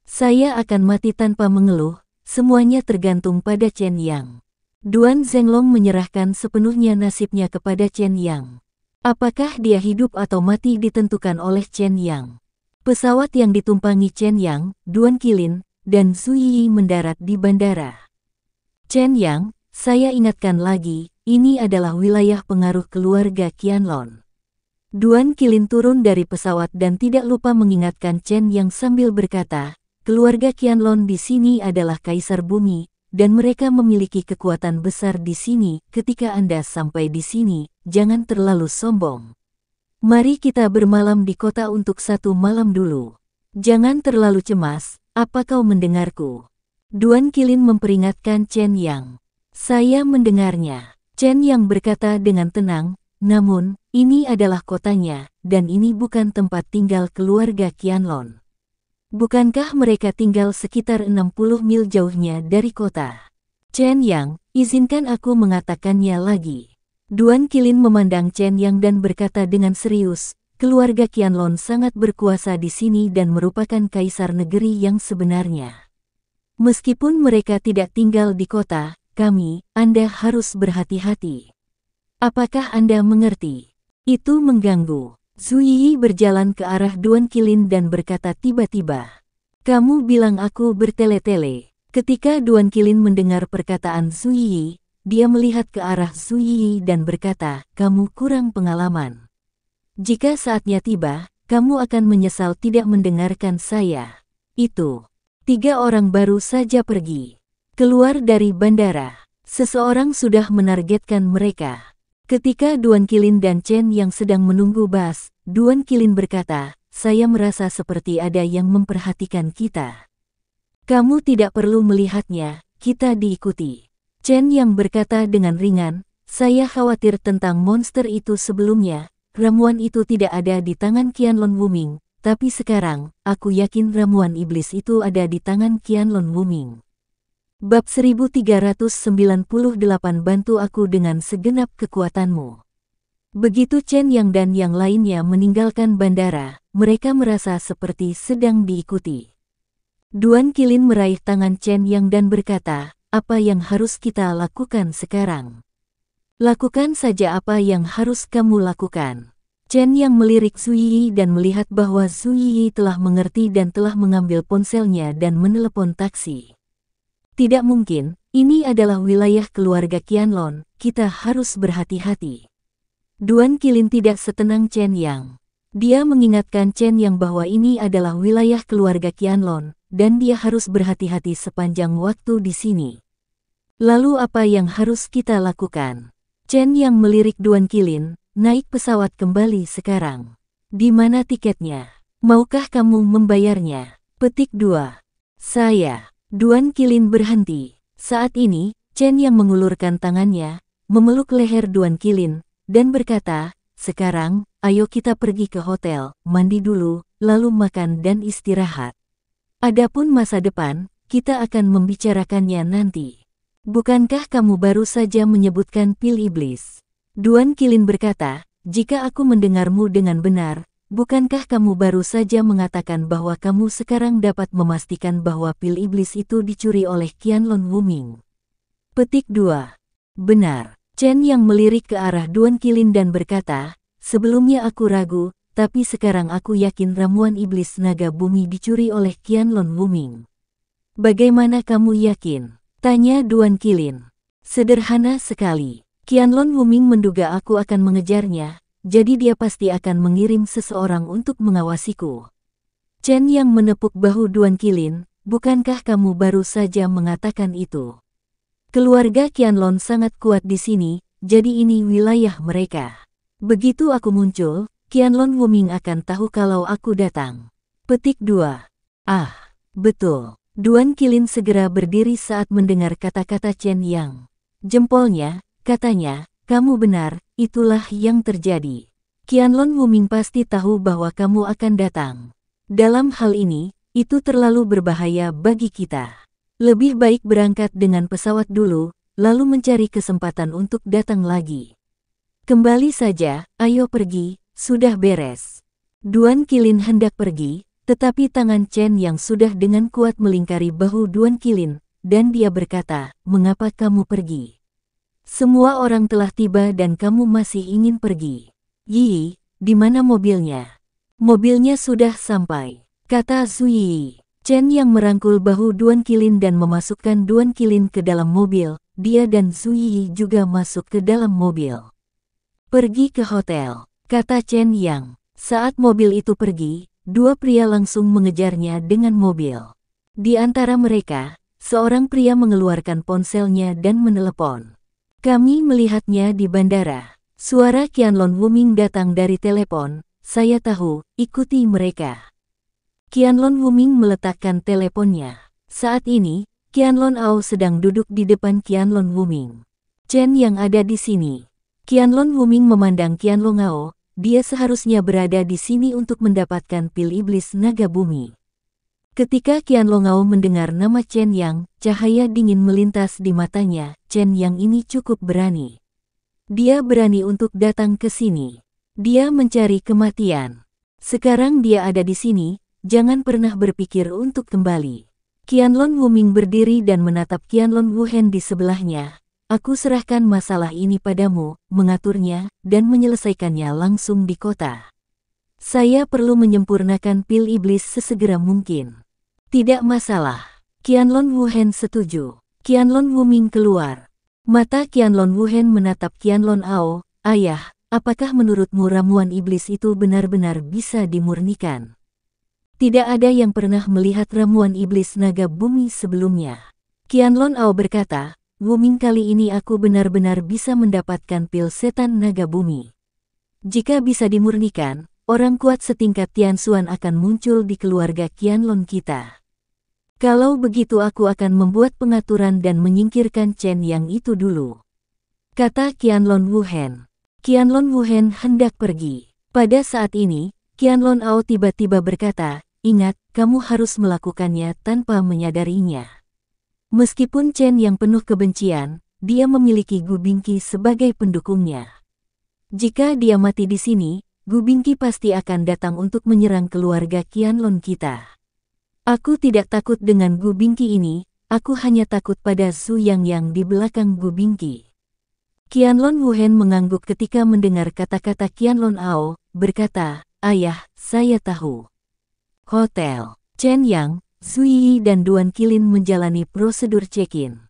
Saya akan mati tanpa mengeluh, semuanya tergantung pada Chen Yang. Duan Zhenglong menyerahkan sepenuhnya nasibnya kepada Chen Yang. Apakah dia hidup atau mati ditentukan oleh Chen Yang. Pesawat yang ditumpangi Chen Yang, Duan Qilin, dan Zhu Yi mendarat di bandara. Chen Yang, saya ingatkan lagi, ini adalah wilayah pengaruh keluarga Qianlong. Duan Qilin turun dari pesawat dan tidak lupa mengingatkan Chen Yang sambil berkata, keluarga Qianlong di sini adalah kaisar bumi, dan mereka memiliki kekuatan besar di sini. Ketika Anda sampai di sini, jangan terlalu sombong. Mari kita bermalam di kota untuk 1 malam dulu. Jangan terlalu cemas, apa kau mendengarku? Duan Qilin memperingatkan Chen Yang. Saya mendengarnya. Chen Yang berkata dengan tenang, namun, ini adalah kotanya, dan ini bukan tempat tinggal keluarga Qianlong. Bukankah mereka tinggal sekitar 60 mil jauhnya dari kota? Chen Yang, izinkan aku mengatakannya lagi. Duan Qilin memandang Chen Yang dan berkata dengan serius, keluarga Qianlong sangat berkuasa di sini dan merupakan kaisar negeri yang sebenarnya. Meskipun mereka tidak tinggal di kota, Anda harus berhati-hati. Apakah Anda mengerti? Itu mengganggu. Zhu Yi berjalan ke arah Duan Qilin dan berkata tiba-tiba, kamu bilang aku bertele-tele. Ketika Duan Qilin mendengar perkataan Zhu Yi, dia melihat ke arah Zhu Yi dan berkata, kamu kurang pengalaman. Jika saatnya tiba, kamu akan menyesal tidak mendengarkan saya. Itu. 3 orang baru saja pergi. Keluar dari bandara. Seseorang sudah menargetkan mereka. Ketika Duan Qilin dan Chen Yang sedang menunggu bus, Duan Qilin berkata, saya merasa seperti ada yang memperhatikan kita. Kamu tidak perlu melihatnya, kita diikuti. Chen Yang berkata dengan ringan, saya khawatir tentang monster itu sebelumnya, ramuan itu tidak ada di tangan Qianlong Wuming, tapi sekarang, aku yakin ramuan iblis itu ada di tangan Qianlong Wuming. Bab 1398 Bantu aku dengan segenap kekuatanmu. Begitu Chen Yang dan yang lainnya meninggalkan bandara, mereka merasa seperti sedang diikuti. Duan Qilin meraih tangan Chen Yang dan berkata, apa yang harus kita lakukan sekarang? Lakukan saja apa yang harus kamu lakukan. Chen Yang melirik Zhu Yi dan melihat bahwa Zhu Yi telah mengerti dan telah mengambil ponselnya dan menelepon taksi. Tidak mungkin, ini adalah wilayah keluarga Qianlong, kita harus berhati-hati. Duan Qilin tidak setenang Chen Yang. Dia mengingatkan Chen Yang bahwa ini adalah wilayah keluarga Qianlong, dan dia harus berhati-hati sepanjang waktu di sini. Lalu apa yang harus kita lakukan? Chen Yang melirik Duan Qilin, naik pesawat kembali sekarang. Di mana tiketnya? Maukah kamu membayarnya? Petik 2. Saya. Duan Qilin berhenti. Saat ini, Chen Yang mengulurkan tangannya, memeluk leher Duan Qilin, dan berkata, sekarang, ayo kita pergi ke hotel, mandi dulu, lalu makan dan istirahat. Adapun masa depan, kita akan membicarakannya nanti. Bukankah kamu baru saja menyebutkan pil iblis? Duan Qilin berkata, jika aku mendengarmu dengan benar, bukankah kamu baru saja mengatakan bahwa kamu sekarang dapat memastikan bahwa pil iblis itu dicuri oleh Qianlong Wuming? Petik 2. Benar. Chen Yang melirik ke arah Duan Qilin dan berkata, sebelumnya aku ragu, tapi sekarang aku yakin ramuan iblis naga bumi dicuri oleh Qianlong Wuming. Bagaimana kamu yakin? Tanya Duan Qilin. Sederhana sekali. Qianlong Wuming menduga aku akan mengejarnya, jadi dia pasti akan mengirim seseorang untuk mengawasiku. Chen Yang menepuk bahu Duan Qilin, bukankah kamu baru saja mengatakan itu? Keluarga Qianlong sangat kuat di sini, jadi ini wilayah mereka. Begitu aku muncul, Qianlong Wuming akan tahu kalau aku datang. Petik 2. Ah, betul. Duan Qilin segera berdiri saat mendengar kata-kata Chen Yang. Jempolnya, katanya, kamu benar, itulah yang terjadi. Qianlong Wuming pasti tahu bahwa kamu akan datang. Dalam hal ini, itu terlalu berbahaya bagi kita. Lebih baik berangkat dengan pesawat dulu, lalu mencari kesempatan untuk datang lagi. Kembali saja, ayo pergi, sudah beres. Duan Qilin hendak pergi, tetapi tangan Chen Yang sudah dengan kuat melingkari bahu Duan Qilin, dan dia berkata, mengapa kamu pergi? Semua orang telah tiba dan kamu masih ingin pergi. Yi, di mana mobilnya? Mobilnya sudah sampai, kata Zhu Yi. Chen Yang merangkul bahu Duan Qilin dan memasukkan Duan Qilin ke dalam mobil. Dia dan Zhu Yi juga masuk ke dalam mobil. Pergi ke hotel, kata Chen Yang. Saat mobil itu pergi, 2 pria langsung mengejarnya dengan mobil. Di antara mereka, seorang pria mengeluarkan ponselnya dan menelepon. Kami melihatnya di bandara. Suara Qianlong Wuming datang dari telepon. Saya tahu, ikuti mereka. Qianlong Wuming meletakkan teleponnya. Saat ini, Qianlong Ao sedang duduk di depan Qianlong Wuming. Chen yang ada di sini. Qianlong Wuming memandang Qianlong Ao. Dia seharusnya berada di sini untuk mendapatkan pil iblis naga bumi. Ketika Qianlong Ao mendengar nama Chen Yang, cahaya dingin melintas di matanya. Chen Yang ini cukup berani. Dia berani untuk datang ke sini. Dia mencari kematian. Sekarang dia ada di sini, jangan pernah berpikir untuk kembali. Qianlong Wuming berdiri dan menatap Qianlong Wuhen di sebelahnya. Aku serahkan masalah ini padamu, mengaturnya, dan menyelesaikannya langsung di kota. Saya perlu menyempurnakan pil iblis sesegera mungkin. Tidak masalah. Qianlong Wuhen setuju. Qianlong Wuming keluar. Mata Qianlong Wuhen menatap Qianlong Ao. Ayah, apakah menurutmu ramuan iblis itu benar-benar bisa dimurnikan? Tidak ada yang pernah melihat ramuan iblis naga bumi sebelumnya. Qianlong Ao berkata, Wuming, kali ini aku benar-benar bisa mendapatkan pil setan naga bumi. Jika bisa dimurnikan, orang kuat setingkat Tian Xuan akan muncul di keluarga Qianlong kita. Kalau begitu aku akan membuat pengaturan dan menyingkirkan Chen Yang itu dulu, kata Qianlong Wuhen. Qianlong Wuhen hendak pergi. Pada saat ini, Qianlong Ao tiba-tiba berkata, ingat, kamu harus melakukannya tanpa menyadarinya. Meskipun Chen yang penuh kebencian, dia memiliki Gu Bingqi sebagai pendukungnya. Jika dia mati di sini, Gu Bingqi pasti akan datang untuk menyerang keluarga Qianlong kita. Aku tidak takut dengan Gu Bingqi ini, aku hanya takut pada Zhu Yang di belakang Gu Bingqi. Qianlong Wuhen mengangguk ketika mendengar kata-kata Qianlong Ao, berkata, ayah, saya tahu. Hotel. Chen Yang, Zhu Yi dan Duan Qilin menjalani prosedur check-in.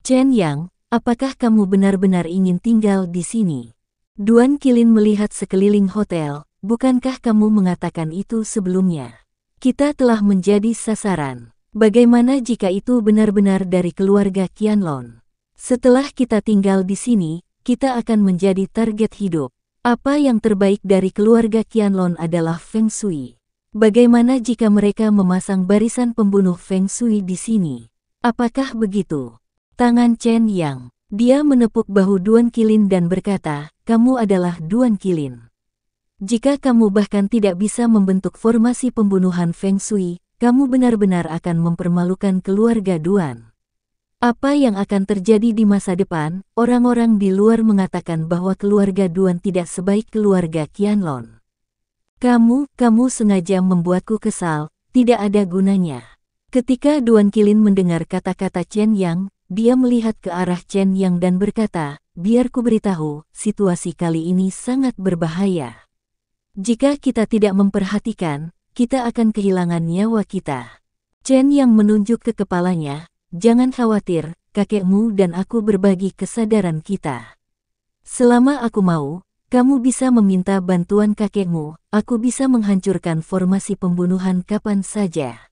Chen Yang, apakah kamu benar-benar ingin tinggal di sini? Duan Qilin melihat sekeliling hotel, bukankah kamu mengatakan itu sebelumnya? Kita telah menjadi sasaran. Bagaimana jika itu benar-benar dari keluarga Qianlong? Setelah kita tinggal di sini, kita akan menjadi target hidup. Apa yang terbaik dari keluarga Qianlong adalah Feng Shui. Bagaimana jika mereka memasang barisan pembunuh Feng Shui di sini? Apakah begitu? Tangan Chen Yang. Dia menepuk bahu Duan Qilin dan berkata, kamu adalah Duan Qilin. Jika kamu bahkan tidak bisa membentuk formasi pembunuhan Feng Shui, kamu benar-benar akan mempermalukan keluarga Duan. Apa yang akan terjadi di masa depan? Orang-orang di luar mengatakan bahwa keluarga Duan tidak sebaik keluarga Qianlong. Kamu sengaja membuatku kesal, tidak ada gunanya. Ketika Duan Qilin mendengar kata-kata Chen Yang, dia melihat ke arah Chen Yang dan berkata, biar ku beritahu, situasi kali ini sangat berbahaya. Jika kita tidak memperhatikan, kita akan kehilangan nyawa kita. Chen Yang menunjuk ke kepalanya, jangan khawatir, kakekmu dan aku berbagi kesadaran kita. Selama aku mau, kamu bisa meminta bantuan kakekmu, aku bisa menghancurkan formasi pembunuhan kapan saja.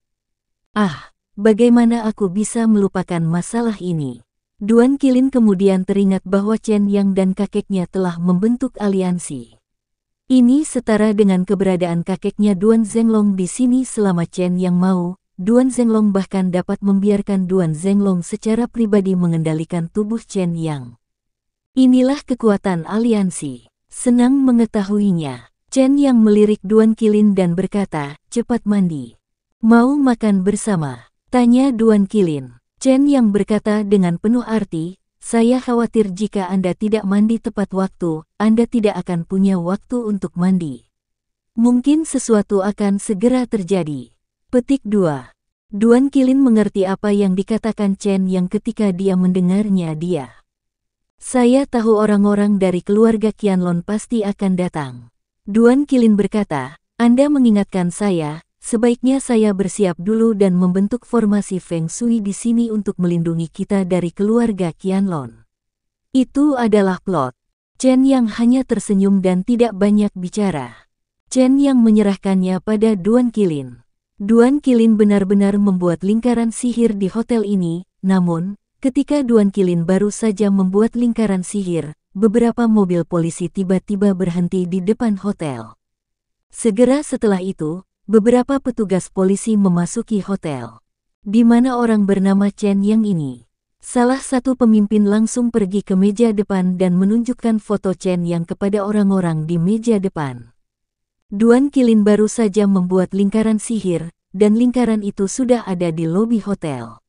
Bagaimana aku bisa melupakan masalah ini? Duan Qilin kemudian teringat bahwa Chen Yang dan kakeknya telah membentuk aliansi. Ini setara dengan keberadaan kakeknya Duan Zhenglong di sini selama Chen Yang mau, Duan Zhenglong bahkan dapat membiarkan Duan Zhenglong secara pribadi mengendalikan tubuh Chen Yang. Inilah kekuatan aliansi. Senang mengetahuinya. Chen Yang melirik Duan Qilin dan berkata, cepat mandi. Mau makan bersama? Tanya Duan Qilin. Chen Yang berkata dengan penuh arti, saya khawatir jika Anda tidak mandi tepat waktu, Anda tidak akan punya waktu untuk mandi. Mungkin sesuatu akan segera terjadi. Petik 2. Duan Qilin mengerti apa yang dikatakan Chen Yang ketika dia mendengarnya dia. Saya tahu orang-orang dari keluarga Qianlong pasti akan datang. Duan Qilin berkata, Anda mengingatkan saya, sebaiknya saya bersiap dulu dan membentuk formasi Feng Shui di sini untuk melindungi kita dari keluarga Qianlong. Itu adalah plot. Chen Yang hanya tersenyum dan tidak banyak bicara. Chen Yang menyerahkannya pada Duan Qilin. Duan Qilin benar-benar membuat lingkaran sihir di hotel ini, Namun, ketika Duan Qilin baru saja membuat lingkaran sihir, beberapa mobil polisi tiba-tiba berhenti di depan hotel. Segera setelah itu, beberapa petugas polisi memasuki hotel. Di mana orang bernama Chen Yang ini? Salah satu pemimpin langsung pergi ke meja depan dan menunjukkan foto Chen Yang kepada orang-orang di meja depan. Duan Qilin baru saja membuat lingkaran sihir, dan lingkaran itu sudah ada di lobi hotel.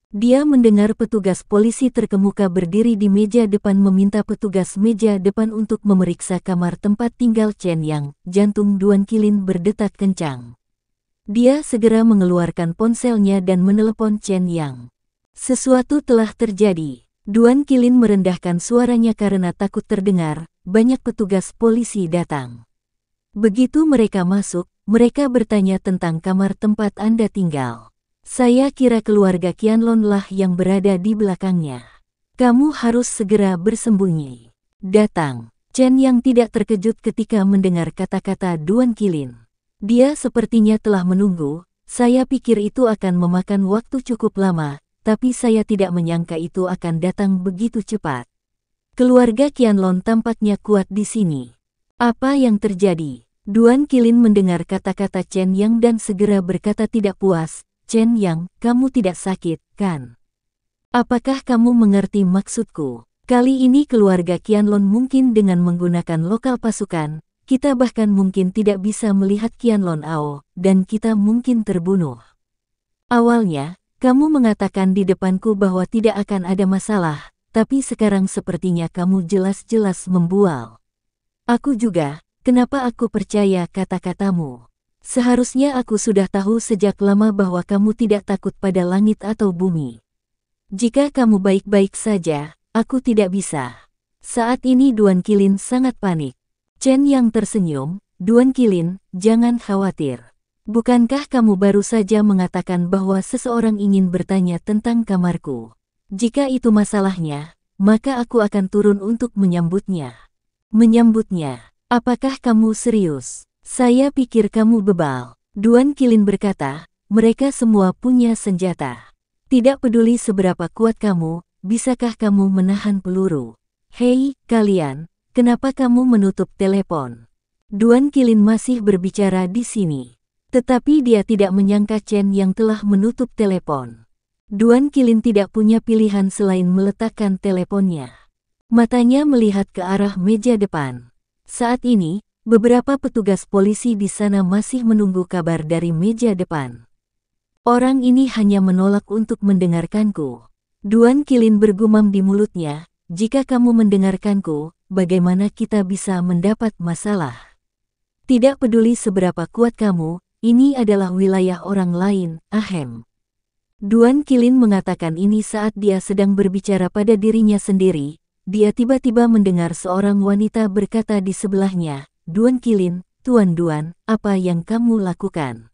Dia mendengar petugas polisi terkemuka berdiri di meja depan meminta petugas meja depan untuk memeriksa kamar tempat tinggal Chen Yang. Jantung Duan Qilin berdetak kencang. Dia segera mengeluarkan ponselnya dan menelepon Chen Yang. Sesuatu telah terjadi. Duan Qilin merendahkan suaranya karena takut terdengar, banyak petugas polisi datang. Begitu mereka masuk, mereka bertanya tentang kamar tempat Anda tinggal. Saya kira keluarga Qianlong lah yang berada di belakangnya. Kamu harus segera bersembunyi. Datang. Chen Yang tidak terkejut ketika mendengar kata-kata Duan Qilin. Dia sepertinya telah menunggu, saya pikir itu akan memakan waktu cukup lama. Tapi saya tidak menyangka itu akan datang begitu cepat. Keluarga Qianlong tampaknya kuat di sini. Apa yang terjadi? Duan Qilin mendengar kata-kata Chen Yang dan segera berkata tidak puas, Chen Yang, kamu tidak sakit, kan? Apakah kamu mengerti maksudku? Kali ini keluarga Qianlong mungkin dengan menggunakan lokal pasukan, kita bahkan mungkin tidak bisa melihat Qianlong Ao, dan kita mungkin terbunuh. Awalnya, kamu mengatakan di depanku bahwa tidak akan ada masalah, tapi sekarang sepertinya kamu jelas-jelas membual. Aku juga, kenapa aku percaya kata-katamu? Seharusnya aku sudah tahu sejak lama bahwa kamu tidak takut pada langit atau bumi. Jika kamu baik-baik saja, aku tidak bisa. Saat ini Duan Qilin sangat panik. Chen Yang tersenyum, Duan Qilin, jangan khawatir. Bukankah kamu baru saja mengatakan bahwa seseorang ingin bertanya tentang kamarku? Jika itu masalahnya, maka aku akan turun untuk menyambutnya. Menyambutnya? Apakah kamu serius? Saya pikir kamu bebal. Duan Qilin berkata, mereka semua punya senjata. Tidak peduli seberapa kuat kamu, bisakah kamu menahan peluru? Hei, kalian, kenapa kamu menutup telepon? Duan Qilin masih berbicara di sini. Tetapi dia tidak menyangka Chen Yang telah menutup telepon. Duan Qilin tidak punya pilihan selain meletakkan teleponnya. Matanya melihat ke arah meja depan. Saat ini, beberapa petugas polisi di sana masih menunggu kabar dari meja depan. Orang ini hanya menolak untuk mendengarkanku. Duan Qilin bergumam di mulutnya, jika kamu mendengarkanku, bagaimana kita bisa mendapat masalah? Tidak peduli seberapa kuat kamu, ini adalah wilayah orang lain, ahem. Duan Qilin mengatakan ini saat dia sedang berbicara pada dirinya sendiri. Dia tiba-tiba mendengar seorang wanita berkata di sebelahnya, Duan Qilin, Tuan Duan, apa yang kamu lakukan?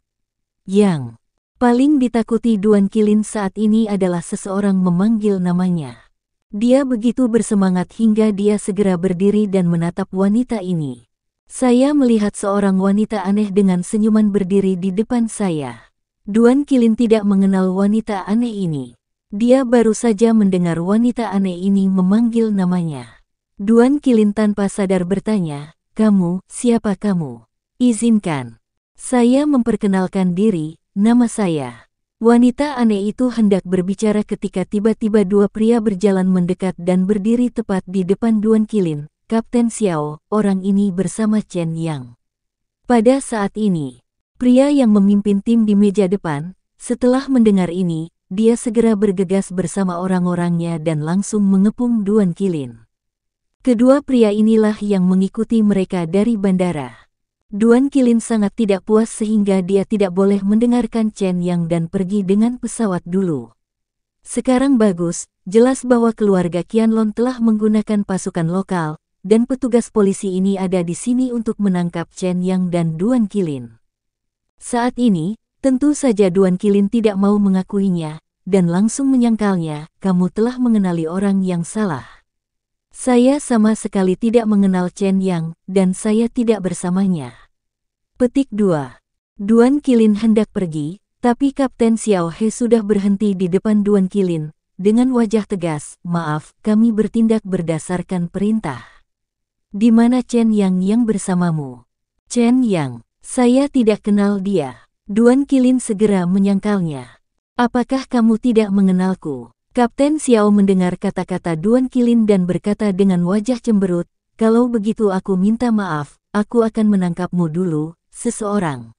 Yang paling ditakuti Duan Qilin saat ini adalah seseorang memanggil namanya. Dia begitu bersemangat hingga dia segera berdiri dan menatap wanita ini. Saya melihat seorang wanita aneh dengan senyuman berdiri di depan saya. Duan Qilin tidak mengenal wanita aneh ini. Dia baru saja mendengar wanita aneh ini memanggil namanya. Duan Qilin tanpa sadar bertanya, kamu, siapa kamu? Izinkan saya memperkenalkan diri, nama saya. Wanita aneh itu hendak berbicara ketika tiba-tiba dua pria berjalan mendekat dan berdiri tepat di depan Duan Qilin. Kapten Xiao, orang ini bersama Chen Yang. Pada saat ini, pria yang memimpin tim di meja depan, setelah mendengar ini, dia segera bergegas bersama orang-orangnya dan langsung mengepung Duan Qilin. Kedua pria inilah yang mengikuti mereka dari bandara. Duan Qilin sangat tidak puas sehingga dia tidak boleh mendengarkan Chen Yang dan pergi dengan pesawat dulu. Sekarang bagus, jelas bahwa keluarga Qianlong telah menggunakan pasukan lokal, dan petugas polisi ini ada di sini untuk menangkap Chen Yang dan Duan Qilin. Saat ini, tentu saja Duan Qilin tidak mau mengakuinya, dan langsung menyangkalnya, kamu telah mengenali orang yang salah. Saya sama sekali tidak mengenal Chen Yang, dan saya tidak bersamanya. Petik 2. Duan Qilin hendak pergi, tapi Kapten Xiao He sudah berhenti di depan Duan Qilin, dengan wajah tegas, "Maaf, kami bertindak berdasarkan perintah." "Di mana Chen yang bersamamu?" "Chen Yang? Saya tidak kenal dia." Duan Qilin segera menyangkalnya. "Apakah kamu tidak mengenalku?" Kapten Xiao mendengar kata-kata Duan Qilin dan berkata dengan wajah cemberut, "Kalau begitu aku minta maaf, aku akan menangkapmu dulu, seseorang."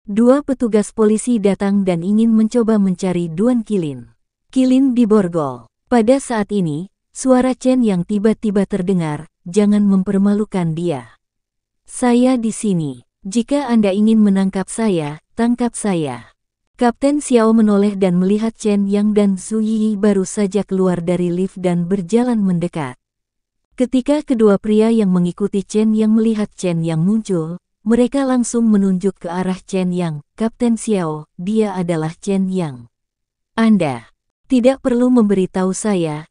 Dua petugas polisi datang dan ingin mencoba mencari Duan Qilin. Qilin diborgol. Pada saat ini, suara Chen yang tiba-tiba terdengar, "Jangan mempermalukan dia. Saya di sini. Jika Anda ingin menangkap saya, tangkap saya." Kapten Xiao menoleh dan melihat Chen Yang dan Su Yi baru saja keluar dari lift dan berjalan mendekat. Ketika kedua pria yang mengikuti Chen Yang melihat Chen Yang muncul, mereka langsung menunjuk ke arah Chen Yang. "Kapten Xiao, dia adalah Chen Yang. Anda tidak perlu memberitahu saya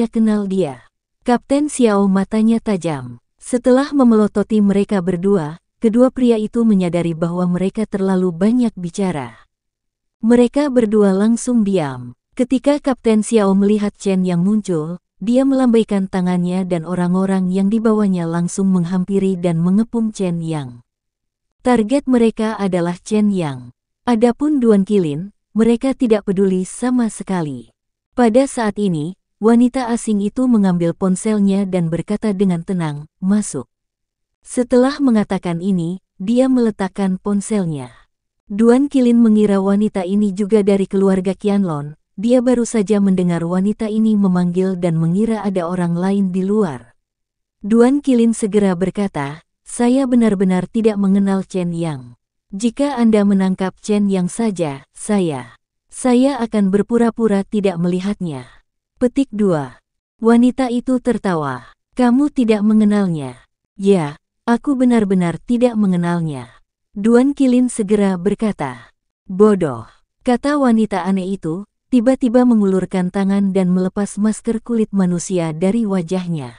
kenal dia." Kapten Xiao matanya tajam. Setelah memelototi mereka berdua, kedua pria itu menyadari bahwa mereka terlalu banyak bicara. Mereka berdua langsung diam. Ketika Kapten Xiao melihat Chen Yang muncul, dia melambaikan tangannya dan orang-orang yang dibawanya langsung menghampiri dan mengepung Chen Yang. Target mereka adalah Chen Yang. Adapun Duan Qilin, mereka tidak peduli sama sekali. Pada saat ini, wanita asing itu mengambil ponselnya dan berkata dengan tenang, "Masuk." Setelah mengatakan ini, dia meletakkan ponselnya. Duan Qilin mengira wanita ini juga dari keluarga Qianlong. Dia baru saja mendengar wanita ini memanggil dan mengira ada orang lain di luar. Duan Qilin segera berkata, "Saya benar-benar tidak mengenal Chen Yang. Jika Anda menangkap Chen Yang saja, saya akan berpura-pura tidak melihatnya." Petik 2. Wanita itu tertawa. "Kamu tidak mengenalnya?" "Ya, aku benar-benar tidak mengenalnya." Duan Qilin segera berkata. "Bodoh," kata wanita aneh itu, tiba-tiba mengulurkan tangan dan melepas masker kulit manusia dari wajahnya.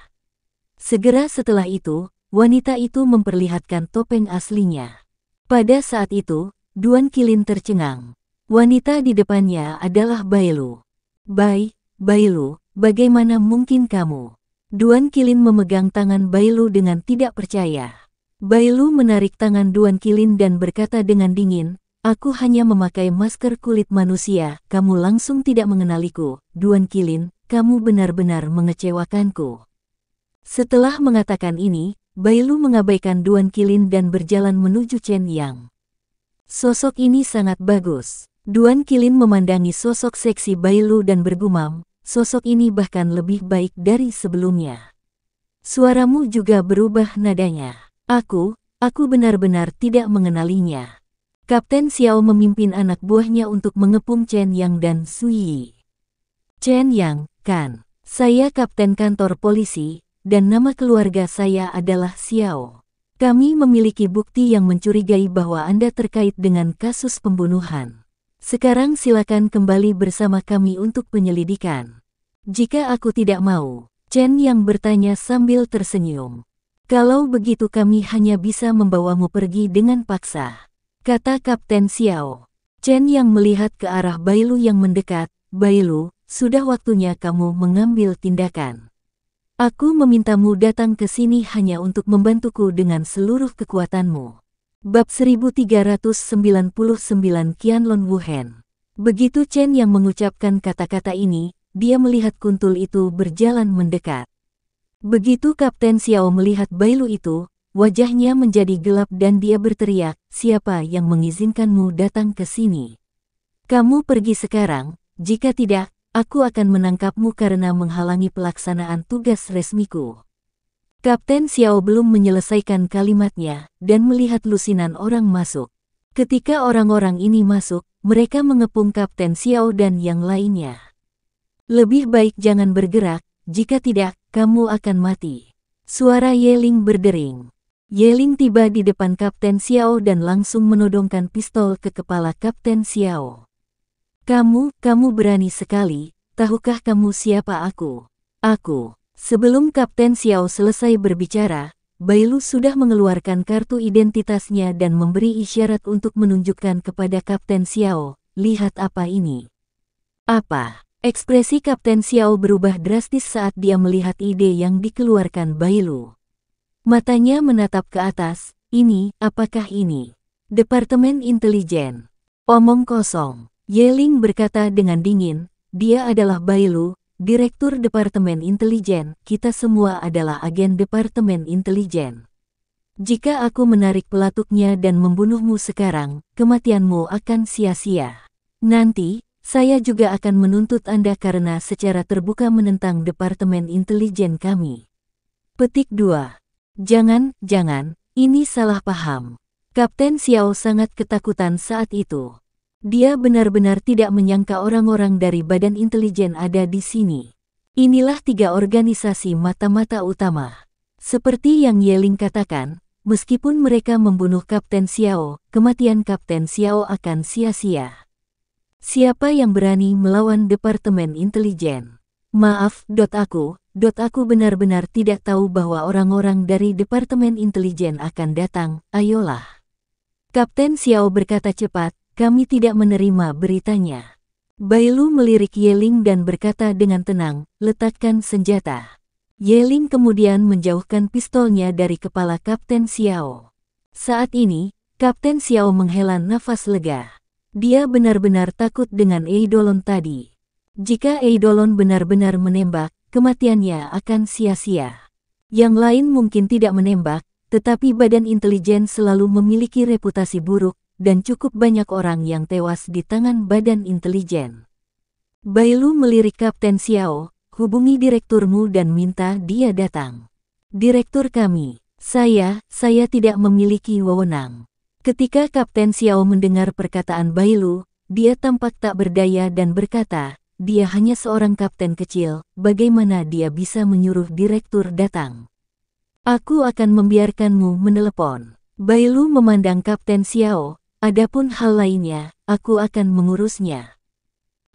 Segera setelah itu, wanita itu memperlihatkan topeng aslinya. Pada saat itu, Duan Qilin tercengang. Wanita di depannya adalah Bailu. Bailu, bagaimana mungkin kamu?" Duan Qilin memegang tangan Bailu dengan tidak percaya. Bailu menarik tangan Duan Qilin dan berkata dengan dingin, "Aku hanya memakai masker kulit manusia, kamu langsung tidak mengenaliku." "Duan Qilin, kamu benar-benar mengecewakanku." Setelah mengatakan ini, Bailu mengabaikan Duan Qilin dan berjalan menuju Chen Yang. "Sosok ini sangat bagus." Duan Qilin memandangi sosok seksi Bailu dan bergumam, "Sosok ini bahkan lebih baik dari sebelumnya." "Suaramu juga berubah nadanya. Aku benar-benar tidak mengenalinya." Kapten Xiao memimpin anak buahnya untuk mengepung Chen Yang dan Su Yi. "Chen Yang, kan? Saya kapten kantor polisi, dan nama keluarga saya adalah Xiao. Kami memiliki bukti yang mencurigai bahwa Anda terkait dengan kasus pembunuhan. Sekarang silakan kembali bersama kami untuk penyelidikan." "Jika aku tidak mau?" Chen Yang bertanya sambil tersenyum. "Kalau begitu kami hanya bisa membawamu pergi dengan paksa," kata Kapten Xiao. Chen Yang melihat ke arah Bailu yang mendekat. "Bailu, sudah waktunya kamu mengambil tindakan. Aku memintamu datang ke sini hanya untuk membantuku dengan seluruh kekuatanmu." Bab 1399 Qianlong Wuhen. Begitu Chen Yang mengucapkan kata-kata ini, dia melihat kuntul itu berjalan mendekat. Begitu Kapten Xiao melihat Bailu itu, wajahnya menjadi gelap dan dia berteriak, "Siapa yang mengizinkanmu datang ke sini? Kamu pergi sekarang, jika tidak, aku akan menangkapmu karena menghalangi pelaksanaan tugas resmiku." Kapten Xiao belum menyelesaikan kalimatnya, dan melihat lusinan orang masuk. Ketika orang-orang ini masuk, mereka mengepung Kapten Xiao dan yang lainnya. "Lebih baik jangan bergerak, jika tidak, kamu akan mati." Suara Yeling berdering. Yeling tiba di depan Kapten Xiao dan langsung menodongkan pistol ke kepala Kapten Xiao. Kamu berani sekali, tahukah kamu siapa aku?" Sebelum Kapten Xiao selesai berbicara, Bailu sudah mengeluarkan kartu identitasnya dan memberi isyarat untuk menunjukkan kepada Kapten Xiao, "Lihat apa ini." "Apa?" Ekspresi Kapten Xiao berubah drastis saat dia melihat ide yang dikeluarkan Bailu. Matanya menatap ke atas, apakah ini? Departemen Intelijen. Omong kosong. Ye Ling berkata dengan dingin, dia adalah Bailu, Direktur Departemen Intelijen, kita semua adalah agen Departemen Intelijen. Jika aku menarik pelatuknya dan membunuhmu sekarang, kematianmu akan sia-sia. Nanti, saya juga akan menuntut Anda karena secara terbuka menentang Departemen Intelijen kami. Petik 2. Jangan, ini salah paham. Kapten Xiao sangat ketakutan saat itu. Dia benar-benar tidak menyangka orang-orang dari Badan Intelijen ada di sini. Inilah 3 organisasi mata-mata utama. Seperti yang Ye Ling katakan, meskipun mereka membunuh Kapten Xiao, kematian Kapten Xiao akan sia-sia. Siapa yang berani melawan Departemen Intelijen? Maaf, aku benar-benar tidak tahu bahwa orang-orang dari Departemen Intelijen akan datang, ayolah. Kapten Xiao berkata cepat, kami tidak menerima beritanya. Bailu melirik Ye Ling dan berkata dengan tenang, letakkan senjata. Ye Ling kemudian menjauhkan pistolnya dari kepala Kapten Xiao. Saat ini, Kapten Xiao menghela nafas lega. Dia benar-benar takut dengan Eidolon tadi. Jika Eidolon benar-benar menembak, kematiannya akan sia-sia. Yang lain mungkin tidak menembak, tetapi Badan Intelijen selalu memiliki reputasi buruk, dan cukup banyak orang yang tewas di tangan Badan Intelijen. Bailu melirik Kapten Xiao, hubungi direkturmu dan minta dia datang. Direktur kami, saya tidak memiliki wewenang. Ketika Kapten Xiao mendengar perkataan Bailu, dia tampak tak berdaya dan berkata, dia hanya seorang kapten kecil, bagaimana dia bisa menyuruh direktur datang? Aku akan membiarkanmu menelepon. Bailu memandang Kapten Xiao, adapun hal lainnya, aku akan mengurusnya.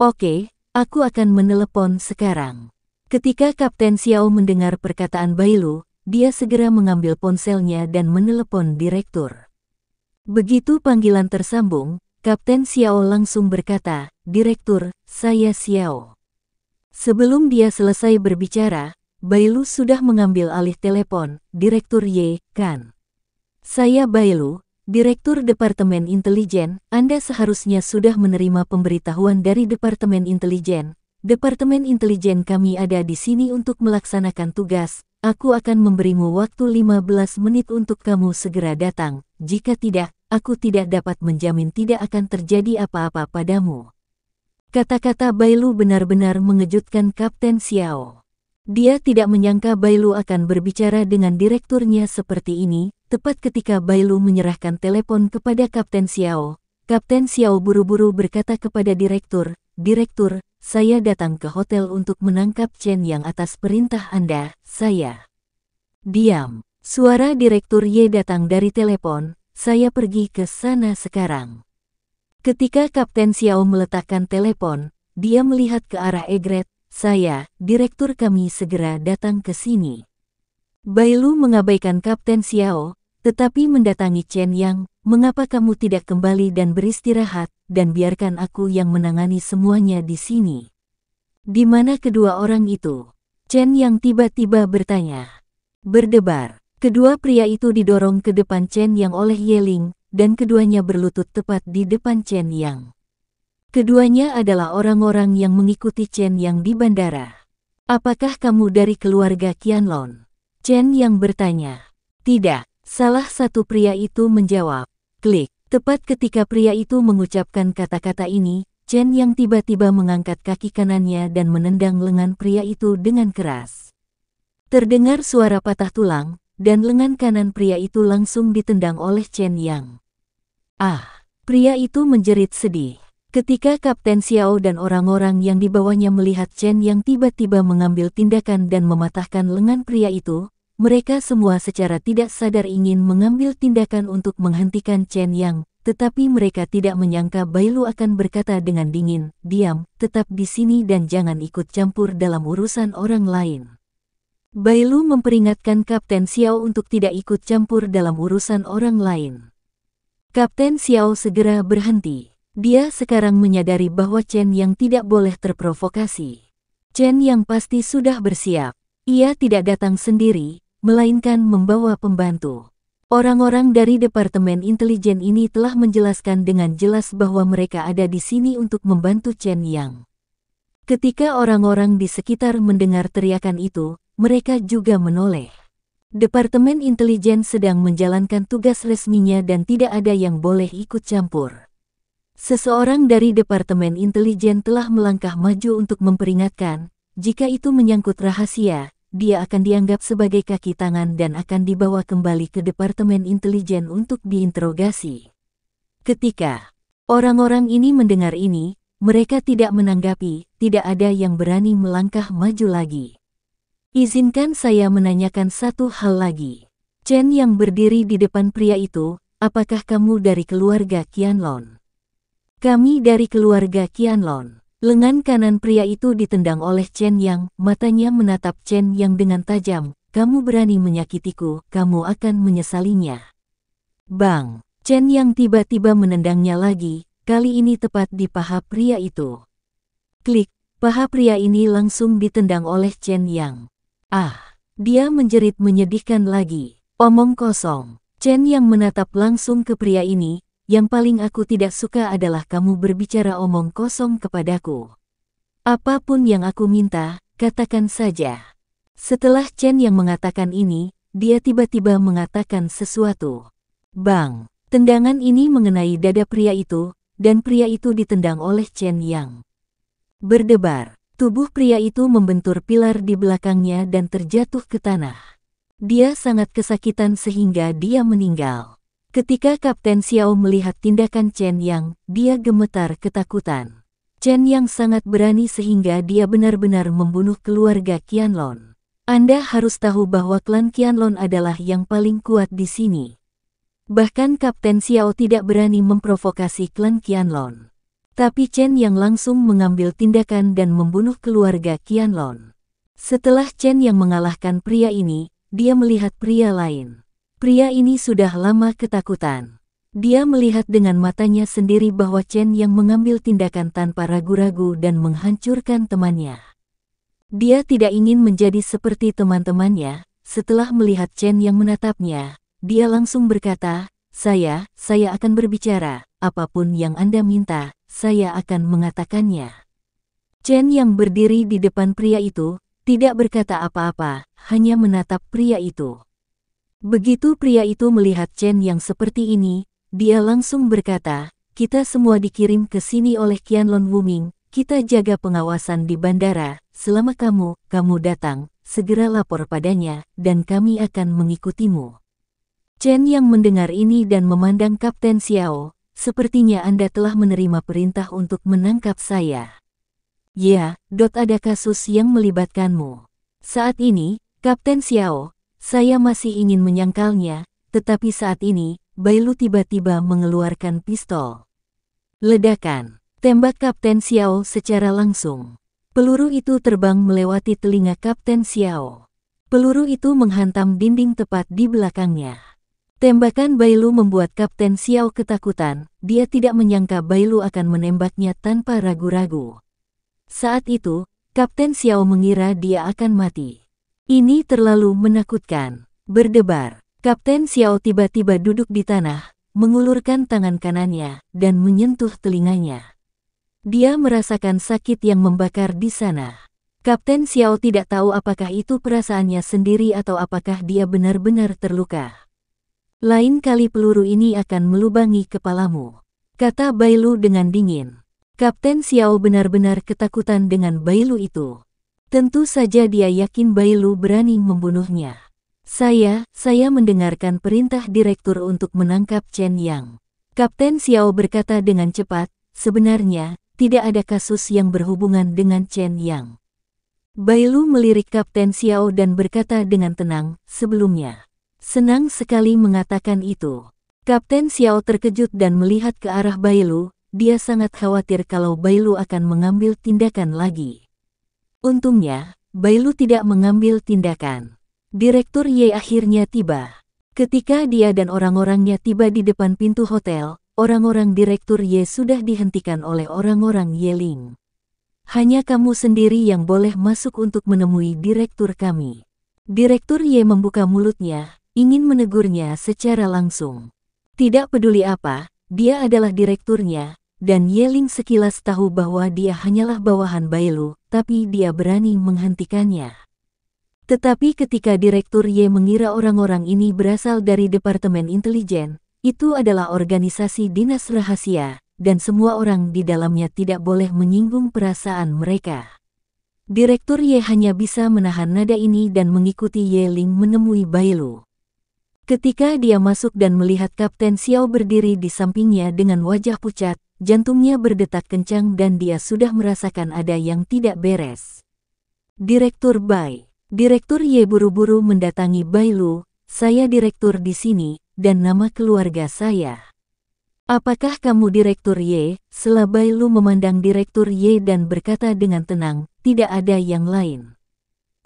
Oke, aku akan menelepon sekarang. Ketika Kapten Xiao mendengar perkataan Bailu, dia segera mengambil ponselnya dan menelepon direktur. Begitu panggilan tersambung, Kapten Xiao langsung berkata, Direktur, saya Xiao. Sebelum dia selesai berbicara, Bailu sudah mengambil alih telepon, Direktur Ye, kan? Saya Bailu, Direktur Departemen Intelijen, Anda seharusnya sudah menerima pemberitahuan dari Departemen Intelijen. Departemen Intelijen kami ada di sini untuk melaksanakan tugas. Aku akan memberimu waktu 15 menit untuk kamu segera datang. Jika tidak, aku tidak dapat menjamin tidak akan terjadi apa-apa padamu. Kata-kata Bailu benar-benar mengejutkan Kapten Xiao. Dia tidak menyangka Bailu akan berbicara dengan direkturnya seperti ini. Tepat ketika Bailu menyerahkan telepon kepada Kapten Xiao, Kapten Xiao buru-buru berkata kepada direktur, Direktur, saya datang ke hotel untuk menangkap Chen Yang atas perintah Anda, saya. Diam. Suara Direktur Ye datang dari telepon, saya pergi ke sana sekarang. Ketika Kapten Xiao meletakkan telepon, dia melihat ke arah Egret, Direktur kami segera datang ke sini. Bailu mengabaikan Kapten Xiao, tetapi mendatangi Chen Yang, mengapa kamu tidak kembali dan beristirahat, dan biarkan aku yang menangani semuanya di sini. Di mana kedua orang itu? Chen Yang tiba-tiba bertanya. Berdebar, kedua pria itu didorong ke depan Chen Yang oleh Ye Ling, dan keduanya berlutut tepat di depan Chen Yang. Keduanya adalah orang-orang yang mengikuti Chen Yang di bandara. Apakah kamu dari keluarga Qianlong? Chen Yang bertanya. Tidak, salah satu pria itu menjawab. Klik. Tepat ketika pria itu mengucapkan kata-kata ini, Chen Yang tiba-tiba mengangkat kaki kanannya dan menendang lengan pria itu dengan keras. Terdengar suara patah tulang, dan lengan kanan pria itu langsung ditendang oleh Chen Yang. Ah! Pria itu menjerit sedih. Ketika Kapten Xiao dan orang-orang yang dibawanya melihat Chen Yang tiba-tiba mengambil tindakan dan mematahkan lengan pria itu, mereka semua secara tidak sadar ingin mengambil tindakan untuk menghentikan Chen Yang, tetapi mereka tidak menyangka Bailu akan berkata dengan dingin, diam, tetap di sini dan jangan ikut campur dalam urusan orang lain. Bailu memperingatkan Kapten Xiao untuk tidak ikut campur dalam urusan orang lain. Kapten Xiao segera berhenti. Dia sekarang menyadari bahwa Chen Yang tidak boleh terprovokasi. Chen Yang pasti sudah bersiap. Ia tidak datang sendiri, melainkan membawa pembantu. Orang-orang dari Departemen Intelijen ini telah menjelaskan dengan jelas bahwa mereka ada di sini untuk membantu Chen Yang. Ketika orang-orang di sekitar mendengar teriakan itu, mereka juga menoleh. Departemen Intelijen sedang menjalankan tugas resminya dan tidak ada yang boleh ikut campur. Seseorang dari Departemen Intelijen telah melangkah maju untuk memperingatkan, jika itu menyangkut rahasia, dia akan dianggap sebagai kaki tangan dan akan dibawa kembali ke Departemen Intelijen untuk diinterogasi. Ketika orang-orang ini mendengar ini, mereka tidak menanggapi, tidak ada yang berani melangkah maju lagi. Izinkan saya menanyakan satu hal lagi. Chen yang berdiri di depan pria itu, apakah kamu dari keluarga Qianlong? Kami dari keluarga Qianlong. Lengan kanan pria itu ditendang oleh Chen Yang, matanya menatap Chen Yang dengan tajam. Kamu berani menyakitiku, kamu akan menyesalinya. Bang! Chen Yang tiba-tiba menendangnya lagi, kali ini tepat di paha pria itu. Klik, paha pria ini langsung ditendang oleh Chen Yang. Ah! Dia menjerit menyedihkan lagi. Omong kosong. Chen Yang menatap langsung ke pria ini. Yang paling aku tidak suka adalah kamu berbicara omong kosong kepadaku. Apapun yang aku minta, katakan saja. Setelah Chen yang mengatakan ini, dia tiba-tiba mengatakan sesuatu. Bang! Tendangan ini mengenai dada pria itu, dan pria itu ditendang oleh Chen Yang. Berdebar, tubuh pria itu membentur pilar di belakangnya dan terjatuh ke tanah. Dia sangat kesakitan sehingga dia meninggal. Ketika Kapten Xiao melihat tindakan Chen Yang, dia gemetar ketakutan. Chen Yang sangat berani sehingga dia benar-benar membunuh keluarga Qianlong. Anda harus tahu bahwa klan Qianlong adalah yang paling kuat di sini. Bahkan Kapten Xiao tidak berani memprovokasi klan Qianlong. Tapi Chen Yang langsung mengambil tindakan dan membunuh keluarga Qianlong. Setelah Chen Yang mengalahkan pria ini, dia melihat pria lain. Pria ini sudah lama ketakutan. Dia melihat dengan matanya sendiri bahwa Chen yang mengambil tindakan tanpa ragu-ragu dan menghancurkan temannya. Dia tidak ingin menjadi seperti teman-temannya. Setelah melihat Chen yang menatapnya, dia langsung berkata, saya akan berbicara, apapun yang Anda minta, saya akan mengatakannya. Chen yang berdiri di depan pria itu, tidak berkata apa-apa, hanya menatap pria itu. Begitu pria itu melihat Chen yang seperti ini, dia langsung berkata, kita semua dikirim ke sini oleh Qianlong Wuming, kita jaga pengawasan di bandara, selama kamu datang, segera lapor padanya, dan kami akan mengikutimu. Chen yang mendengar ini dan memandang Kapten Xiao, sepertinya Anda telah menerima perintah untuk menangkap saya. Ya, ada kasus yang melibatkanmu. Saat ini, Kapten Xiao, saya masih ingin menyangkalnya, tetapi saat ini, Bailu tiba-tiba mengeluarkan pistol. Ledakan. Tembak Kapten Xiao secara langsung. Peluru itu terbang melewati telinga Kapten Xiao. Peluru itu menghantam dinding tepat di belakangnya. Tembakan Bailu membuat Kapten Xiao ketakutan, dia tidak menyangka Bailu akan menembaknya tanpa ragu-ragu. Saat itu, Kapten Xiao mengira dia akan mati. Ini terlalu menakutkan. Berdebar, Kapten Xiao tiba-tiba duduk di tanah, mengulurkan tangan kanannya, dan menyentuh telinganya. Dia merasakan sakit yang membakar di sana. Kapten Xiao tidak tahu apakah itu perasaannya sendiri atau apakah dia benar-benar terluka. Lain kali peluru ini akan melubangi kepalamu, kata Bailu dengan dingin. Kapten Xiao benar-benar ketakutan dengan Bailu itu. Tentu saja dia yakin Bailu berani membunuhnya. Saya mendengarkan perintah direktur untuk menangkap Chen Yang. Kapten Xiao berkata dengan cepat, sebenarnya, tidak ada kasus yang berhubungan dengan Chen Yang. Bailu melirik Kapten Xiao dan berkata dengan tenang, sebelumnya. Senang sekali mengatakan itu. Kapten Xiao terkejut dan melihat ke arah Bailu, dia sangat khawatir kalau Bailu akan mengambil tindakan lagi. Untungnya, Bailu tidak mengambil tindakan. Direktur Ye akhirnya tiba. Ketika dia dan orang-orangnya tiba di depan pintu hotel, orang-orang Direktur Ye sudah dihentikan oleh orang-orang Yeling. Hanya kamu sendiri yang boleh masuk untuk menemui direktur kami. Direktur Ye membuka mulutnya, ingin menegurnya secara langsung. Tidak peduli apa, dia adalah direkturnya, dan Yeling sekilas tahu bahwa dia hanyalah bawahan Bailu, tapi dia berani menghentikannya. Tetapi ketika Direktur Ye mengira orang-orang ini berasal dari Departemen Intelijen, itu adalah organisasi dinas rahasia, dan semua orang di dalamnya tidak boleh menyinggung perasaan mereka. Direktur Ye hanya bisa menahan nada ini dan mengikuti Yeling menemui Bailu. Ketika dia masuk dan melihat Kapten Xiao berdiri di sampingnya dengan wajah pucat, jantungnya berdetak kencang dan dia sudah merasakan ada yang tidak beres. Direktur Bai. Direktur Ye buru-buru mendatangi Bailu, saya direktur di sini, dan nama keluarga saya. Apakah kamu Direktur Ye? Setelah Bailu memandang Direktur Ye dan berkata dengan tenang, tidak ada yang lain.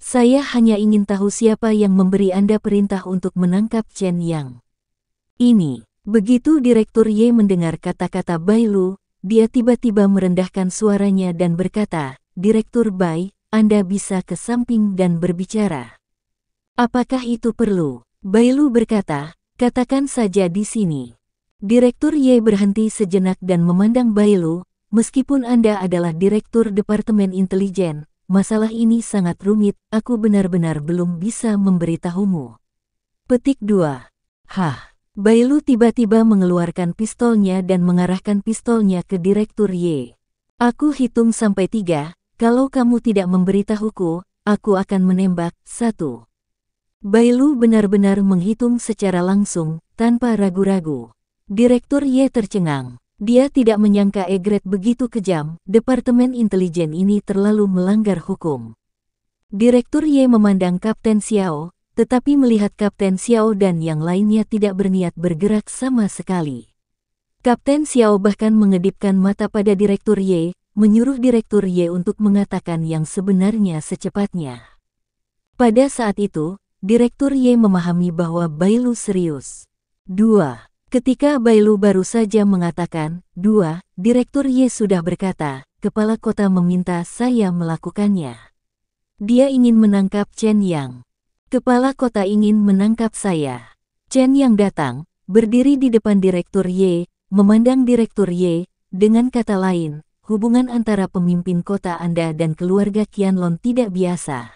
Saya hanya ingin tahu siapa yang memberi Anda perintah untuk menangkap Chen Yang. Ini, begitu Direktur Ye mendengar kata-kata Bailu, dia tiba-tiba merendahkan suaranya dan berkata, Direktur Bai, Anda bisa ke samping dan berbicara. Apakah itu perlu? Bailu berkata, katakan saja di sini. Direktur Ye berhenti sejenak dan memandang Bailu, meskipun Anda adalah Direktur Departemen Intelijen, masalah ini sangat rumit, aku benar-benar belum bisa memberitahumu. Petik 2. Hah. Bailu tiba-tiba mengeluarkan pistolnya dan mengarahkan pistolnya ke Direktur Ye. Aku hitung sampai 3, kalau kamu tidak memberitahuku, aku akan menembak. 1. Bailu benar-benar menghitung secara langsung, tanpa ragu-ragu. Direktur Ye tercengang. Dia tidak menyangka Egret begitu kejam, Departemen Intelijen ini terlalu melanggar hukum. Direktur Ye memandang Kapten Xiao, tetapi melihat Kapten Xiao dan yang lainnya tidak berniat bergerak sama sekali. Kapten Xiao bahkan mengedipkan mata pada Direktur Ye, menyuruh Direktur Ye untuk mengatakan yang sebenarnya secepatnya. Pada saat itu, Direktur Ye memahami bahwa Bailu serius. 2. Ketika Bailu baru saja mengatakan, 2, Direktur Ye sudah berkata, Kepala Kota meminta saya melakukannya. Dia ingin menangkap Chen Yang. Kepala Kota ingin menangkap saya. Chen Yang datang, berdiri di depan Direktur Ye, memandang Direktur Ye, dengan kata lain, hubungan antara pemimpin kota Anda dan keluarga Qianlong tidak biasa.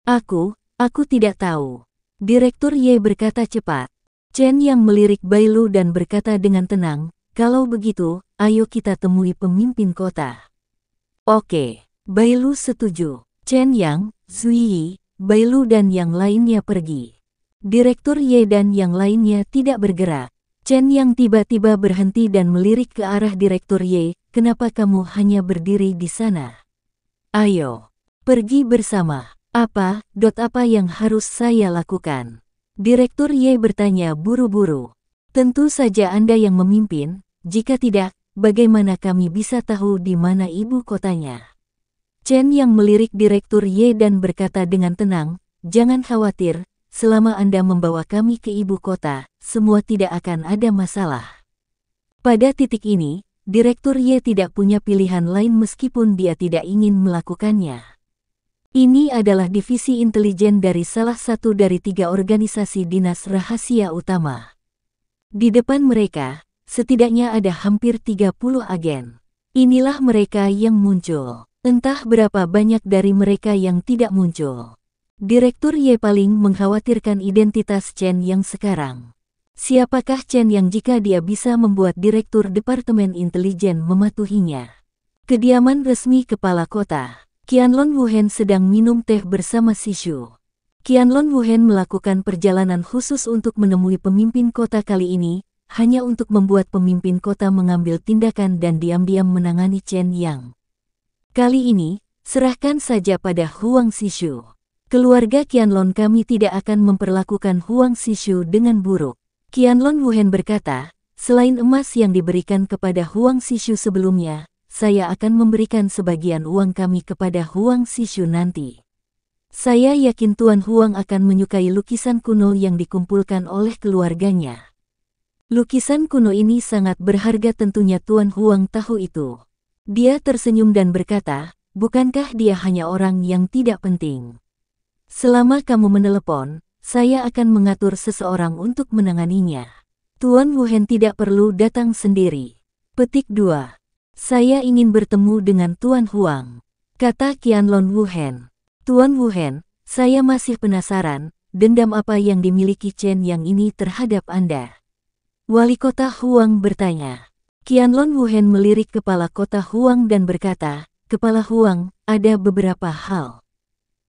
Aku tidak tahu. Direktur Ye berkata cepat. Chen Yang melirik Bailu dan berkata dengan tenang, kalau begitu, ayo kita temui pemimpin kota. Oke, Bailu setuju. Chen Yang, Zui Yi, Bailu dan yang lainnya pergi. Direktur Ye dan yang lainnya tidak bergerak. Chen Yang tiba-tiba berhenti dan melirik ke arah Direktur Ye, kenapa kamu hanya berdiri di sana? Ayo, pergi bersama. Apa yang harus saya lakukan? Direktur Ye bertanya buru-buru. Tentu saja Anda yang memimpin, jika tidak, bagaimana kami bisa tahu di mana ibu kotanya? Chen Yang melirik Direktur Ye dan berkata dengan tenang, jangan khawatir, selama Anda membawa kami ke ibu kota, semua tidak akan ada masalah. Pada titik ini, Direktur Ye tidak punya pilihan lain meskipun dia tidak ingin melakukannya. Ini adalah divisi intelijen dari salah satu dari 3 organisasi dinas rahasia utama. Di depan mereka, setidaknya ada hampir 30 agen. Inilah mereka yang muncul. Entah berapa banyak dari mereka yang tidak muncul. Direktur Ye paling mengkhawatirkan identitas Chen Yang sekarang. Siapakah Chen Yang jika dia bisa membuat Direktur Departemen Intelijen mematuhinya? Kediaman resmi Kepala Kota. Qianlong Wuhen sedang minum teh bersama Sishu. Qianlong Wuhen melakukan perjalanan khusus untuk menemui pemimpin kota kali ini, hanya untuk membuat pemimpin kota mengambil tindakan dan diam-diam menangani Chen Yang. Kali ini, serahkan saja pada Huang Sishu. Keluarga Qianlong kami tidak akan memperlakukan Huang Sishu dengan buruk. Qianlong Wuhen berkata, selain emas yang diberikan kepada Huang Sishu sebelumnya, saya akan memberikan sebagian uang kami kepada Huang Sishu nanti. Saya yakin Tuan Huang akan menyukai lukisan kuno yang dikumpulkan oleh keluarganya. Lukisan kuno ini sangat berharga, tentunya Tuan Huang tahu itu. Dia tersenyum dan berkata, bukankah dia hanya orang yang tidak penting? Selama kamu menelepon, saya akan mengatur seseorang untuk menanganinya. Tuan Wuhen tidak perlu datang sendiri. Petik 2. Saya ingin bertemu dengan Tuan Huang, kata Qianlong Wuhen. Tuan Wuhen, saya masih penasaran, dendam apa yang dimiliki Chen Yang ini terhadap Anda? Wali kota Huang bertanya. Qianlong Wuhen melirik kepala kota Huang dan berkata, Kepala Huang, ada beberapa hal.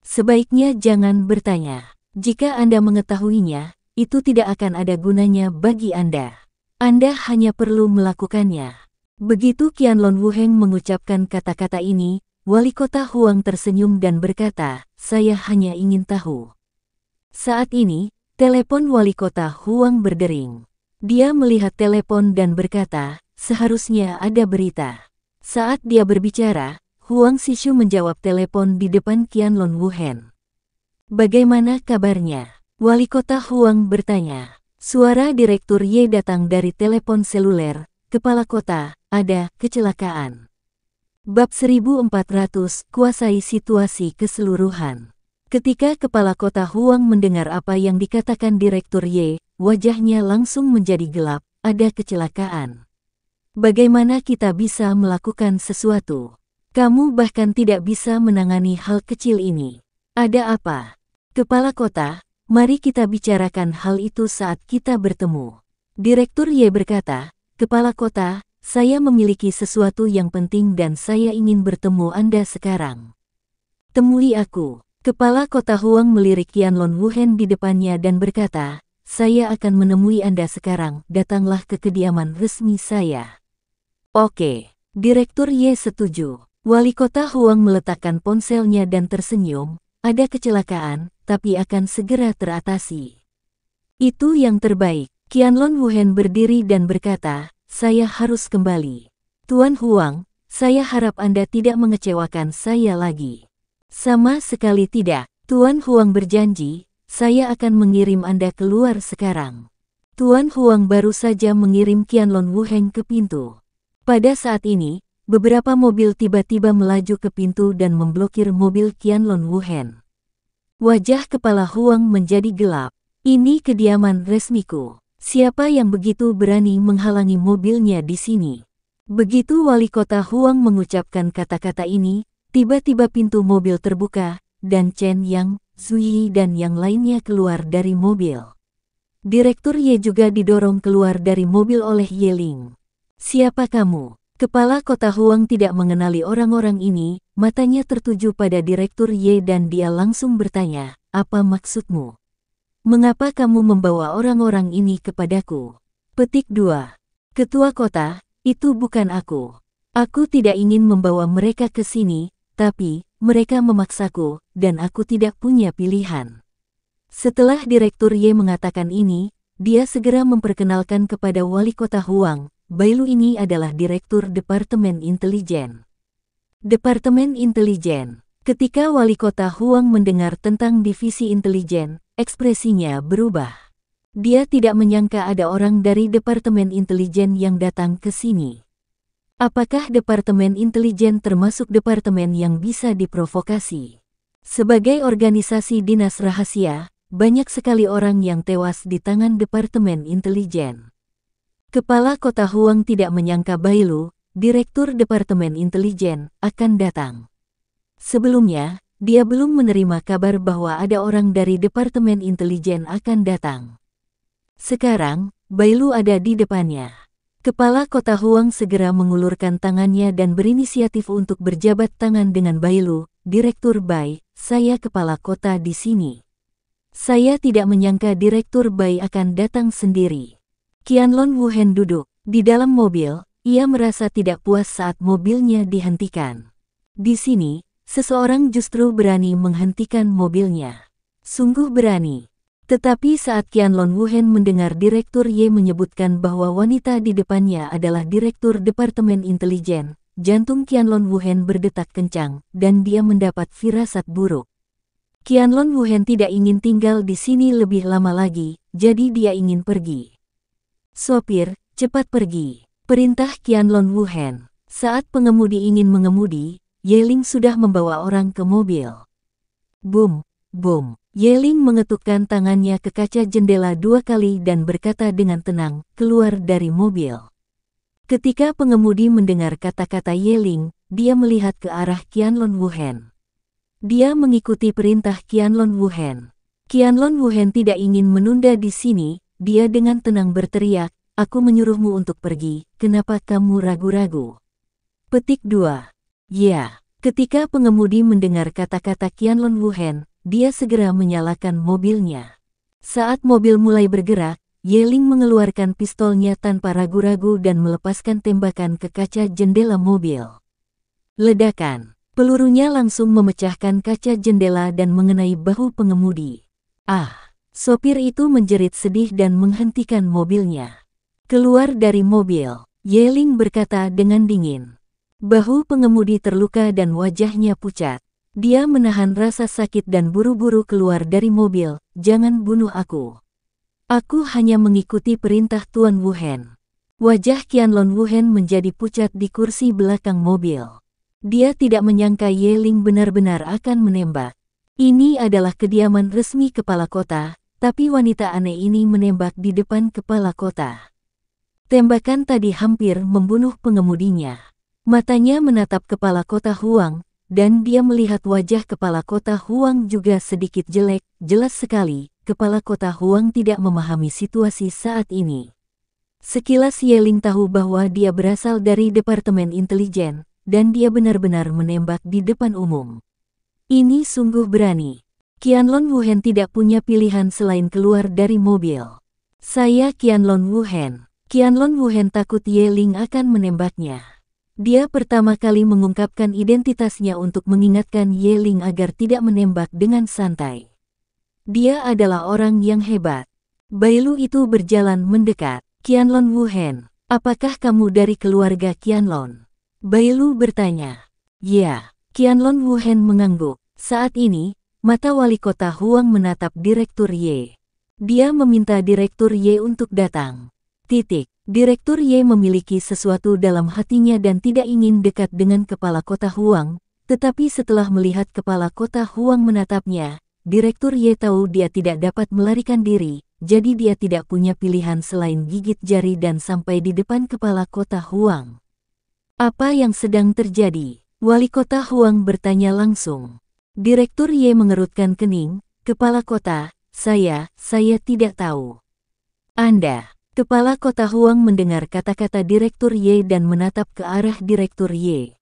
Sebaiknya jangan bertanya. Jika Anda mengetahuinya, itu tidak akan ada gunanya bagi Anda. Anda hanya perlu melakukannya. Begitu Qianlong Wuhen mengucapkan kata-kata ini, wali kota Huang tersenyum dan berkata, saya hanya ingin tahu. Saat ini, telepon wali kota Huang berdering. Dia melihat telepon dan berkata, seharusnya ada berita. Saat dia berbicara, Huang Xishu menjawab telepon di depan Qianlong Wuhen. Bagaimana kabarnya? Wali kota Huang bertanya. Suara Direktur Ye datang dari telepon seluler. Kepala kota, ada kecelakaan. Bab 1400, kuasai situasi keseluruhan. Ketika kepala kota Huang mendengar apa yang dikatakan Direktur Ye, wajahnya langsung menjadi gelap, ada kecelakaan. Bagaimana kita bisa melakukan sesuatu? Kamu bahkan tidak bisa menangani hal kecil ini. Ada apa? Kepala kota, mari kita bicarakan hal itu saat kita bertemu. Direktur Ye berkata, Kepala kota, saya memiliki sesuatu yang penting dan saya ingin bertemu Anda sekarang. Temui aku. Kepala kota Huang melirik Qianlong Wuhen di depannya dan berkata, saya akan menemui Anda sekarang, datanglah ke kediaman resmi saya. Oke, Direktur Ye setuju. Wali kota Huang meletakkan ponselnya dan tersenyum, ada kecelakaan, tapi akan segera teratasi. Itu yang terbaik. Qianlong Wuhen berdiri dan berkata, saya harus kembali. Tuan Huang, saya harap Anda tidak mengecewakan saya lagi. Sama sekali tidak, Tuan Huang berjanji, saya akan mengirim Anda keluar sekarang. Tuan Huang baru saja mengirim Qianlong Wuhen ke pintu. Pada saat ini, beberapa mobil tiba-tiba melaju ke pintu dan memblokir mobil Qianlong Wuhen. Wajah kepala Huang menjadi gelap. Ini kediaman resmiku. Siapa yang begitu berani menghalangi mobilnya di sini? Begitu wali kota Huang mengucapkan kata-kata ini, tiba-tiba pintu mobil terbuka, dan Chen Yang, Zui dan yang lainnya keluar dari mobil. Direktur Ye juga didorong keluar dari mobil oleh Ye Ling. Siapa kamu? Kepala kota Huang tidak mengenali orang-orang ini, matanya tertuju pada Direktur Ye dan dia langsung bertanya, apa maksudmu? Mengapa kamu membawa orang-orang ini kepadaku? Petik 2. Ketua kota, itu bukan aku. Aku tidak ingin membawa mereka ke sini, tapi mereka memaksaku, dan aku tidak punya pilihan. Setelah Direktur Ye mengatakan ini, dia segera memperkenalkan kepada wali kota Huang, Bailu ini adalah Direktur Departemen Intelijen. Departemen Intelijen. Ketika wali kota Huang mendengar tentang divisi intelijen, ekspresinya berubah. Dia tidak menyangka ada orang dari Departemen Intelijen yang datang ke sini. Apakah Departemen Intelijen termasuk departemen yang bisa diprovokasi? Sebagai organisasi dinas rahasia, banyak sekali orang yang tewas di tangan Departemen Intelijen. Kepala kota Huang tidak menyangka Bailu, Direktur Departemen Intelijen, akan datang. Sebelumnya, dia belum menerima kabar bahwa ada orang dari Departemen Intelijen akan datang. Sekarang, Bailu ada di depannya. Kepala kota Huang segera mengulurkan tangannya dan berinisiatif untuk berjabat tangan dengan Bailu, Direktur Bai, saya kepala kota di sini. Saya tidak menyangka Direktur Bai akan datang sendiri. Qianlong Wuhen duduk di dalam mobil, ia merasa tidak puas saat mobilnya dihentikan. Di sini, seseorang justru berani menghentikan mobilnya. Sungguh berani. Tetapi saat Qianlong Wuhen mendengar Direktur Ye menyebutkan bahwa wanita di depannya adalah Direktur Departemen Intelijen, jantung Qianlong Wuhen berdetak kencang, dan dia mendapat firasat buruk. Qianlong Wuhen tidak ingin tinggal di sini lebih lama lagi, jadi dia ingin pergi. Sopir, cepat pergi. Perintah Qianlong Wuhen. Saat pengemudi ingin mengemudi, Yeling sudah membawa orang ke mobil. Bum, bum. Yeling mengetukkan tangannya ke kaca jendela 2 kali dan berkata dengan tenang, keluar dari mobil. Ketika pengemudi mendengar kata-kata Yeling, dia melihat ke arah Qianlong Wuhen. Dia mengikuti perintah Qianlong Wuhen. Qianlong Wuhen tidak ingin menunda di sini, dia dengan tenang berteriak, aku menyuruhmu untuk pergi, kenapa kamu ragu-ragu? Petik 2. Ya, ketika pengemudi mendengar kata-kata Qianlong Wuhen, dia segera menyalakan mobilnya. Saat mobil mulai bergerak, Yeling mengeluarkan pistolnya tanpa ragu-ragu dan melepaskan tembakan ke kaca jendela mobil. Ledakan. Pelurunya langsung memecahkan kaca jendela dan mengenai bahu pengemudi. Ah! Sopir itu menjerit sedih dan menghentikan mobilnya. Keluar dari mobil, Yeling berkata dengan dingin. Bahu pengemudi terluka dan wajahnya pucat. Dia menahan rasa sakit dan buru-buru keluar dari mobil, jangan bunuh aku. Aku hanya mengikuti perintah Tuan Wuhen. Wajah Qianlong Wuhen menjadi pucat di kursi belakang mobil. Dia tidak menyangka Yeling benar-benar akan menembak. Ini adalah kediaman resmi kepala kota, tapi wanita aneh ini menembak di depan kepala kota. Tembakan tadi hampir membunuh pengemudinya. Matanya menatap kepala kota Huang, dan dia melihat wajah kepala kota Huang juga sedikit jelek. Jelas sekali, kepala kota Huang tidak memahami situasi saat ini. Sekilas Yeling tahu bahwa dia berasal dari Departemen Intelijen, dan dia benar-benar menembak di depan umum. Ini sungguh berani. Qianlong Wuhen tidak punya pilihan selain keluar dari mobil. Saya Qianlong Wuhen. Qianlong Wuhen takut Yeling akan menembaknya. Dia pertama kali mengungkapkan identitasnya untuk mengingatkan Yeling agar tidak menembak dengan santai. Dia adalah orang yang hebat. Bailu itu berjalan mendekat. Qianlong Wuhen, apakah kamu dari keluarga Qianlong? Bailu bertanya. Ya, Qianlong Wuhen mengangguk. Saat ini, mata wali kota Huang menatap Direktur Ye. Dia meminta Direktur Ye untuk datang. Direktur Ye memiliki sesuatu dalam hatinya dan tidak ingin dekat dengan kepala kota Huang, tetapi setelah melihat kepala kota Huang menatapnya, Direktur Ye tahu dia tidak dapat melarikan diri, jadi dia tidak punya pilihan selain gigit jari dan sampai di depan kepala kota Huang. Apa yang sedang terjadi? Wali kota Huang bertanya langsung. Direktur Ye mengerutkan kening, kepala kota, saya tidak tahu. Anda, kepala kota Huang mendengar kata-kata Direktur Ye dan menatap ke arah Direktur Ye.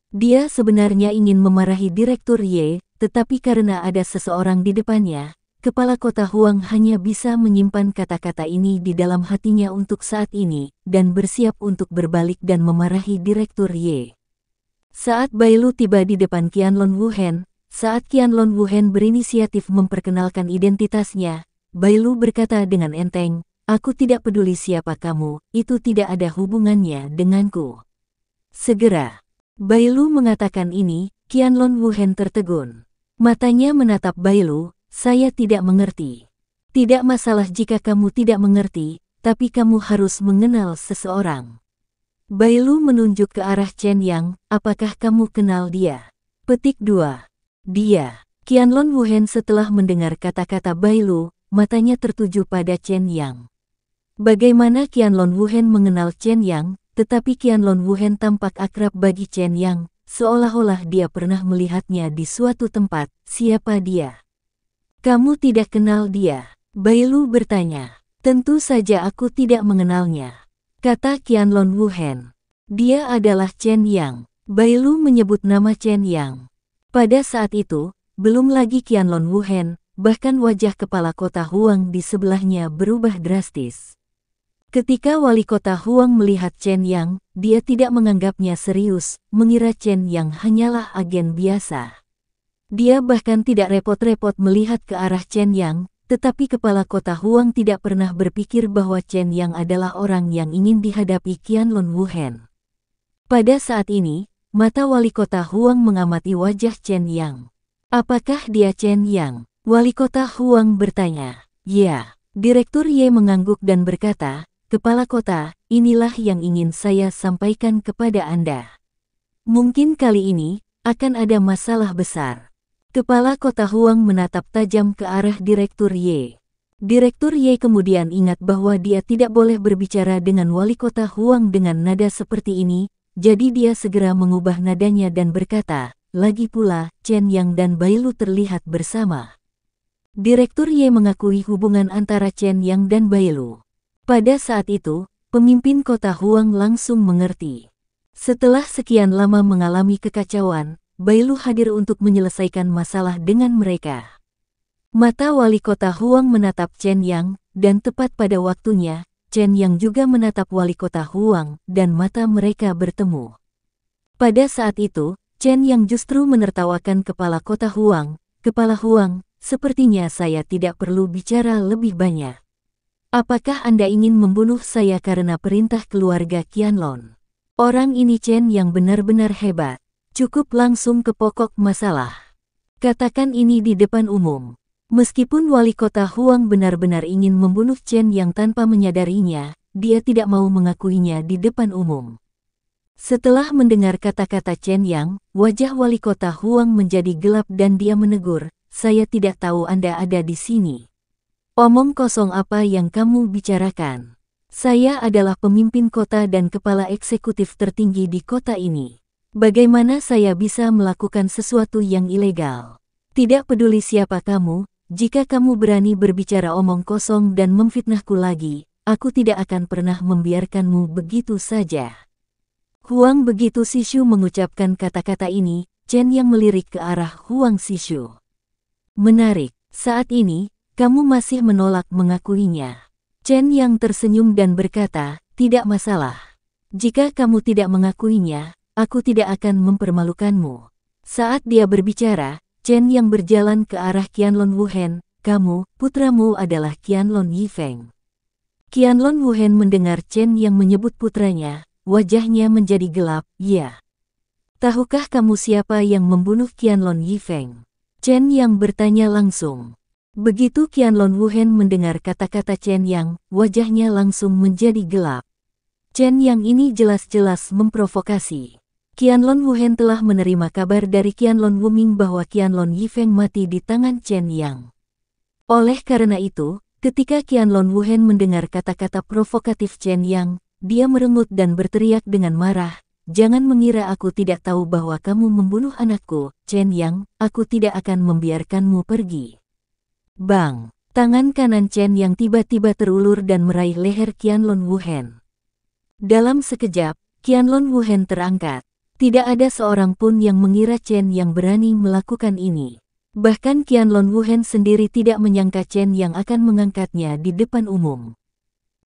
Dia sebenarnya ingin memarahi Direktur Ye, tetapi karena ada seseorang di depannya, kepala kota Huang hanya bisa menyimpan kata-kata ini di dalam hatinya untuk saat ini, dan bersiap untuk berbalik dan memarahi Direktur Ye. Saat Bailu tiba di depan Qianlong Wuhen, saat Qianlong Wuhen berinisiatif memperkenalkan identitasnya, Bailu berkata dengan enteng, aku tidak peduli siapa kamu, itu tidak ada hubungannya denganku. Segera, Bailu mengatakan ini, Qianlong Wuhen tertegun. Matanya menatap Bailu, saya tidak mengerti. Tidak masalah jika kamu tidak mengerti, tapi kamu harus mengenal seseorang. Bailu menunjuk ke arah Chen Yang, apakah kamu kenal dia? Petik 2. Dia. Qianlong Wuhen setelah mendengar kata-kata Bailu, matanya tertuju pada Chen Yang. Bagaimana Qianlong Wuhen mengenal Chen Yang, tetapi Qianlong Wuhen tampak akrab bagi Chen Yang, seolah-olah dia pernah melihatnya di suatu tempat. Siapa dia? Kamu tidak kenal dia? Bailu bertanya. Tentu saja aku tidak mengenalnya, kata Qianlong Wuhen. Dia adalah Chen Yang. Bailu menyebut nama Chen Yang. Pada saat itu, belum lagi Qianlong Wuhen, bahkan wajah kepala kota Huang di sebelahnya berubah drastis. Ketika wali kota Huang melihat Chen Yang, dia tidak menganggapnya serius, mengira Chen Yang hanyalah agen biasa. Dia bahkan tidak repot-repot melihat ke arah Chen Yang, tetapi kepala kota Huang tidak pernah berpikir bahwa Chen Yang adalah orang yang ingin dihadapi Qianlong Wuhen. Pada saat ini, mata wali kota Huang mengamati wajah Chen Yang. Apakah dia Chen Yang? Wali kota Huang bertanya. Ya, Direktur Ye mengangguk dan berkata, Kepala kota, inilah yang ingin saya sampaikan kepada Anda. Mungkin kali ini akan ada masalah besar. Kepala kota Huang menatap tajam ke arah Direktur Ye. Direktur Ye kemudian ingat bahwa dia tidak boleh berbicara dengan wali kota Huang dengan nada seperti ini, jadi dia segera mengubah nadanya dan berkata, lagi pula, Chen Yang dan Bailu terlihat bersama. Direktur Ye mengakui hubungan antara Chen Yang dan Bailu. Pada saat itu, pemimpin kota Huang langsung mengerti. Setelah sekian lama mengalami kekacauan, Bailu hadir untuk menyelesaikan masalah dengan mereka. Mata wali kota Huang menatap Chen Yang, dan tepat pada waktunya, Chen Yang juga menatap wali kota Huang, dan mata mereka bertemu. Pada saat itu, Chen Yang justru menertawakan kepala kota Huang. Kepala Huang, sepertinya saya tidak perlu bicara lebih banyak. Apakah Anda ingin membunuh saya karena perintah keluarga Qianlong? Orang ini Chen yang benar-benar hebat. Cukup langsung ke pokok masalah. Katakan ini di depan umum. Meskipun wali kota Huang benar-benar ingin membunuh Chen yang tanpa menyadarinya, dia tidak mau mengakuinya di depan umum. Setelah mendengar kata-kata Chen Yang, wajah wali kota Huang menjadi gelap dan dia menegur, saya tidak tahu Anda ada di sini. Omong kosong apa yang kamu bicarakan? Saya adalah pemimpin kota dan kepala eksekutif tertinggi di kota ini. Bagaimana saya bisa melakukan sesuatu yang ilegal? Tidak peduli siapa kamu, jika kamu berani berbicara omong kosong dan memfitnahku lagi, aku tidak akan pernah membiarkanmu begitu saja. Huang begitu Sishu mengucapkan kata-kata ini, Chen yang melirik ke arah Huang Sishu. Menarik, saat ini, kamu masih menolak mengakuinya. Chen yang tersenyum dan berkata, tidak masalah. Jika kamu tidak mengakuinya, aku tidak akan mempermalukanmu. Saat dia berbicara, Chen yang berjalan ke arah Qianlong Wuhen, kamu, putramu adalah Qianlong Yifeng. Qianlong Wuhen mendengar Chen yang menyebut putranya, wajahnya menjadi gelap, ya. Tahukah kamu siapa yang membunuh Qianlong Yifeng? Chen yang bertanya langsung. Begitu Qianlong Wuhen mendengar kata-kata Chen Yang, wajahnya langsung menjadi gelap. Chen Yang ini jelas-jelas memprovokasi. Qianlong Wuhen telah menerima kabar dari Qianlong Wuming bahwa Qianlong Yifeng mati di tangan Chen Yang. Oleh karena itu, ketika Qianlong Wuhen mendengar kata-kata provokatif Chen Yang, dia merengut dan berteriak dengan marah, jangan mengira aku tidak tahu bahwa kamu membunuh anakku, Chen Yang, aku tidak akan membiarkanmu pergi. Bang! Tangan kanan Chen yang tiba-tiba terulur dan meraih leher Qianlong Wuhen. Dalam sekejap, Qianlong Wuhen terangkat. Tidak ada seorang pun yang mengira Chen yang berani melakukan ini. Bahkan Qianlong Wuhen sendiri tidak menyangka Chen yang akan mengangkatnya di depan umum.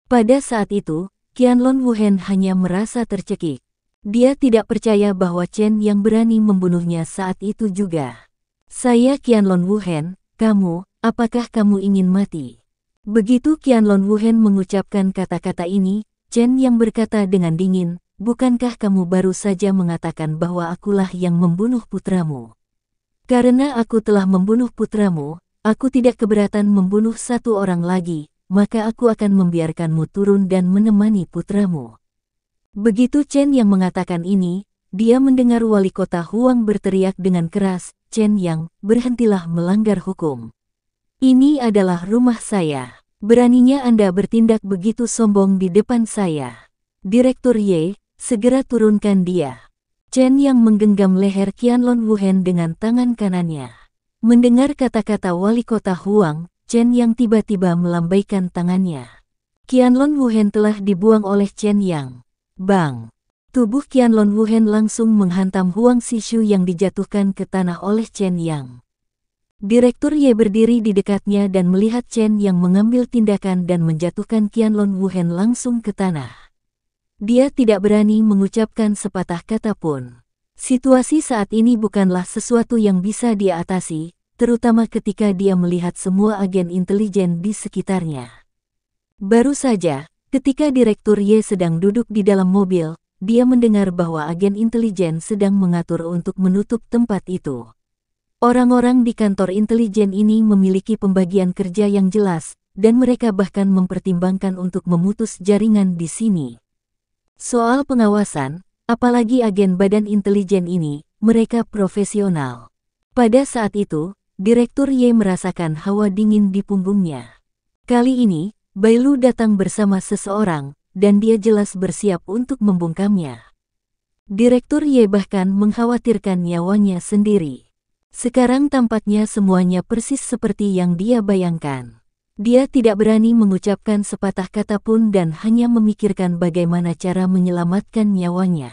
Pada saat itu, Qianlong Wuhen hanya merasa tercekik. Dia tidak percaya bahwa Chen yang berani membunuhnya saat itu juga. Saya Qianlong Wuhen, kamu, apakah kamu ingin mati? Begitu Qianlong Wuhen mengucapkan kata-kata ini, Chen yang berkata dengan dingin, bukankah kamu baru saja mengatakan bahwa akulah yang membunuh putramu? Karena aku telah membunuh putramu, aku tidak keberatan membunuh satu orang lagi, maka aku akan membiarkanmu turun dan menemani putramu. Begitu Chen yang mengatakan ini, dia mendengar wali kota Huang berteriak dengan keras, Chen Yang, berhentilah melanggar hukum. Ini adalah rumah saya. Beraninya Anda bertindak begitu sombong di depan saya. Direktur Ye, segera turunkan dia. Chen yang menggenggam leher Qianlong Wuhen dengan tangan kanannya. Mendengar kata-kata wali kota Huang, Chen yang tiba-tiba melambaikan tangannya. Qianlong Wuhen telah dibuang oleh Chen Yang. Bang! Tubuh Qianlong Wuhen langsung menghantam Huang Sishu yang dijatuhkan ke tanah oleh Chen Yang. Direktur Ye berdiri di dekatnya dan melihat Chen yang mengambil tindakan dan menjatuhkan Qianlong Wuhen langsung ke tanah. Dia tidak berani mengucapkan sepatah kata pun. Situasi saat ini bukanlah sesuatu yang bisa dia atasi, terutama ketika dia melihat semua agen intelijen di sekitarnya. Baru saja, ketika Direktur Ye sedang duduk di dalam mobil, dia mendengar bahwa agen intelijen sedang mengatur untuk menutup tempat itu. Orang-orang di kantor intelijen ini memiliki pembagian kerja yang jelas, dan mereka bahkan mempertimbangkan untuk memutus jaringan di sini. Soal pengawasan, apalagi agen badan intelijen ini, mereka profesional. Pada saat itu, Direktur Ye merasakan hawa dingin di punggungnya. Kali ini, Bailu datang bersama seseorang, dan dia jelas bersiap untuk membungkamnya. Direktur Ye bahkan mengkhawatirkan nyawanya sendiri. Sekarang tampaknya semuanya persis seperti yang dia bayangkan. Dia tidak berani mengucapkan sepatah kata pun dan hanya memikirkan bagaimana cara menyelamatkan nyawanya.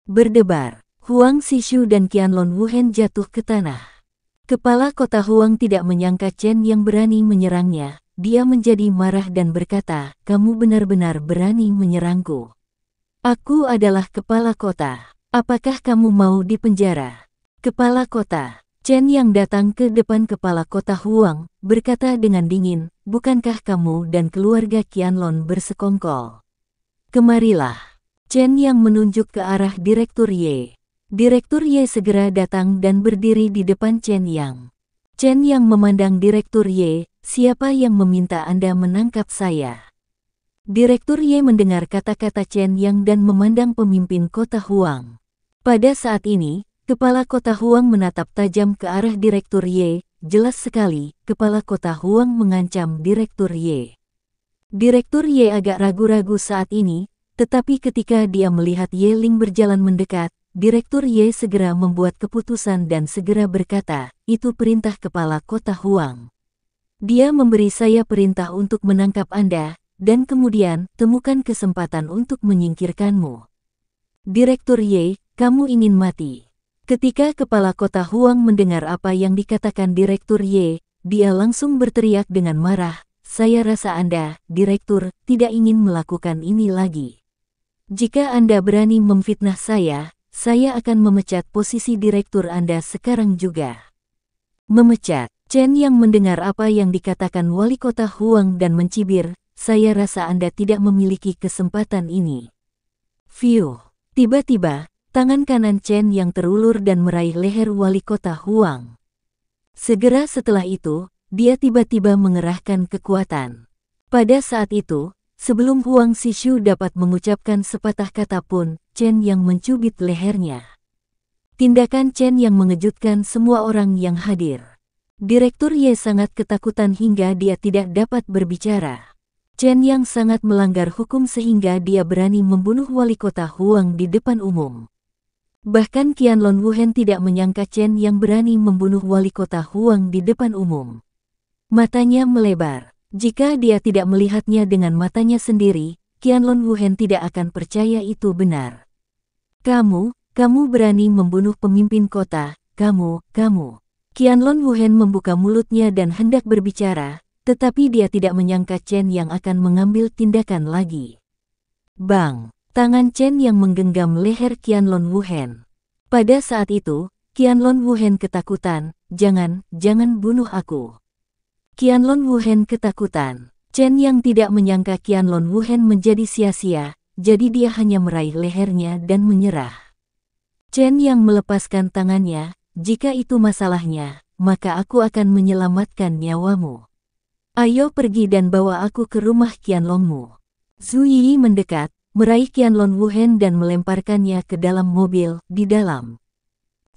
Berdebar, Huang Xishu dan Qianlong Wuhen jatuh ke tanah. Kepala kota Huang tidak menyangka Chen yang berani menyerangnya. Dia menjadi marah dan berkata, "Kamu benar-benar berani menyerangku. Aku adalah kepala kota. Apakah kamu mau dipenjara?" Kepala kota Chen yang datang ke depan kepala kota Huang, berkata dengan dingin, "Bukankah kamu dan keluarga Qianlong bersekongkol? Kemarilah." Chen yang menunjuk ke arah Direktur Ye. Direktur Ye segera datang dan berdiri di depan Chen Yang. Chen yang memandang Direktur Ye, "Siapa yang meminta Anda menangkap saya?" Direktur Ye mendengar kata-kata Chen Yang dan memandang pemimpin kota Huang. Pada saat ini, kepala kota Huang menatap tajam ke arah Direktur Ye. Jelas sekali, kepala kota Huang mengancam Direktur Ye. Direktur Ye agak ragu-ragu saat ini, tetapi ketika dia melihat Ye Ling berjalan mendekat, Direktur Ye segera membuat keputusan dan segera berkata, "Itu perintah kepala kota Huang. Dia memberi saya perintah untuk menangkap Anda, dan kemudian temukan kesempatan untuk menyingkirkanmu." Direktur Ye, "Kamu ingin mati?" Ketika kepala kota Huang mendengar apa yang dikatakan Direktur Ye, dia langsung berteriak dengan marah, "Saya rasa Anda, Direktur, tidak ingin melakukan ini lagi. Jika Anda berani memfitnah saya akan memecat posisi Direktur Anda sekarang juga." Memecat. Chen yang mendengar apa yang dikatakan wali kota Huang dan mencibir, "Saya rasa Anda tidak memiliki kesempatan ini." Fiuh. Tiba-tiba, tangan kanan Chen yang terulur dan meraih leher wali kota Huang. Segera setelah itu, dia tiba-tiba mengerahkan kekuatan. Pada saat itu, sebelum Huang Xishu dapat mengucapkan sepatah kata pun, Chen yang mencubit lehernya. Tindakan Chen yang mengejutkan semua orang yang hadir. Direktur Ye sangat ketakutan hingga dia tidak dapat berbicara. Chen yang sangat melanggar hukum sehingga dia berani membunuh wali kota Huang di depan umum. Bahkan Qianlong Wuhen tidak menyangka Chen yang berani membunuh wali kota Huang di depan umum. Matanya melebar. Jika dia tidak melihatnya dengan matanya sendiri, Qianlong Wuhen tidak akan percaya itu benar. Kamu berani membunuh pemimpin kota, kamu. Qianlong Wuhen membuka mulutnya dan hendak berbicara, tetapi dia tidak menyangka Chen yang akan mengambil tindakan lagi. Bang! Tangan Chen yang menggenggam leher Qianlong Wuhen. Pada saat itu, Qianlong Wuhen ketakutan, jangan bunuh aku." Qianlong Wuhen ketakutan. Chen yang tidak menyangka Qianlong Wuhen menjadi sia-sia, jadi dia hanya meraih lehernya dan menyerah. Chen yang melepaskan tangannya, "Jika itu masalahnya, maka aku akan menyelamatkan nyawamu. Ayo pergi dan bawa aku ke rumah Qianlongmu." Zhu Yi mendekat, meraih Qianlong Wuhen dan melemparkannya ke dalam mobil di dalam.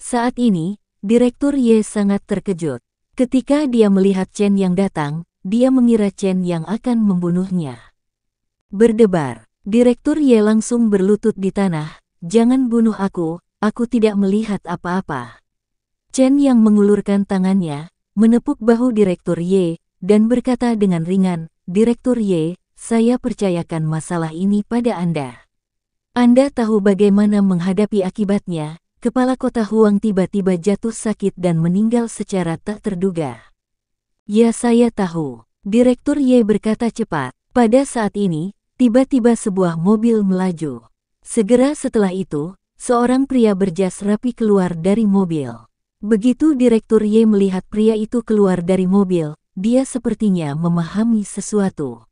Saat ini, Direktur Ye sangat terkejut. Ketika dia melihat Chen yang datang, dia mengira Chen yang akan membunuhnya. Berdebar, Direktur Ye langsung berlutut di tanah, "Jangan bunuh aku tidak melihat apa-apa." Chen yang mengulurkan tangannya, menepuk bahu Direktur Ye, dan berkata dengan ringan, "Direktur Ye, saya percayakan masalah ini pada Anda. Anda tahu bagaimana menghadapi akibatnya." Kepala kota Huang tiba-tiba jatuh sakit dan meninggal secara tak terduga. "Ya, saya tahu." Direktur Ye berkata cepat. Pada saat ini, tiba-tiba sebuah mobil melaju. Segera setelah itu, seorang pria berjas rapi keluar dari mobil. Begitu Direktur Ye melihat pria itu keluar dari mobil, dia sepertinya memahami sesuatu.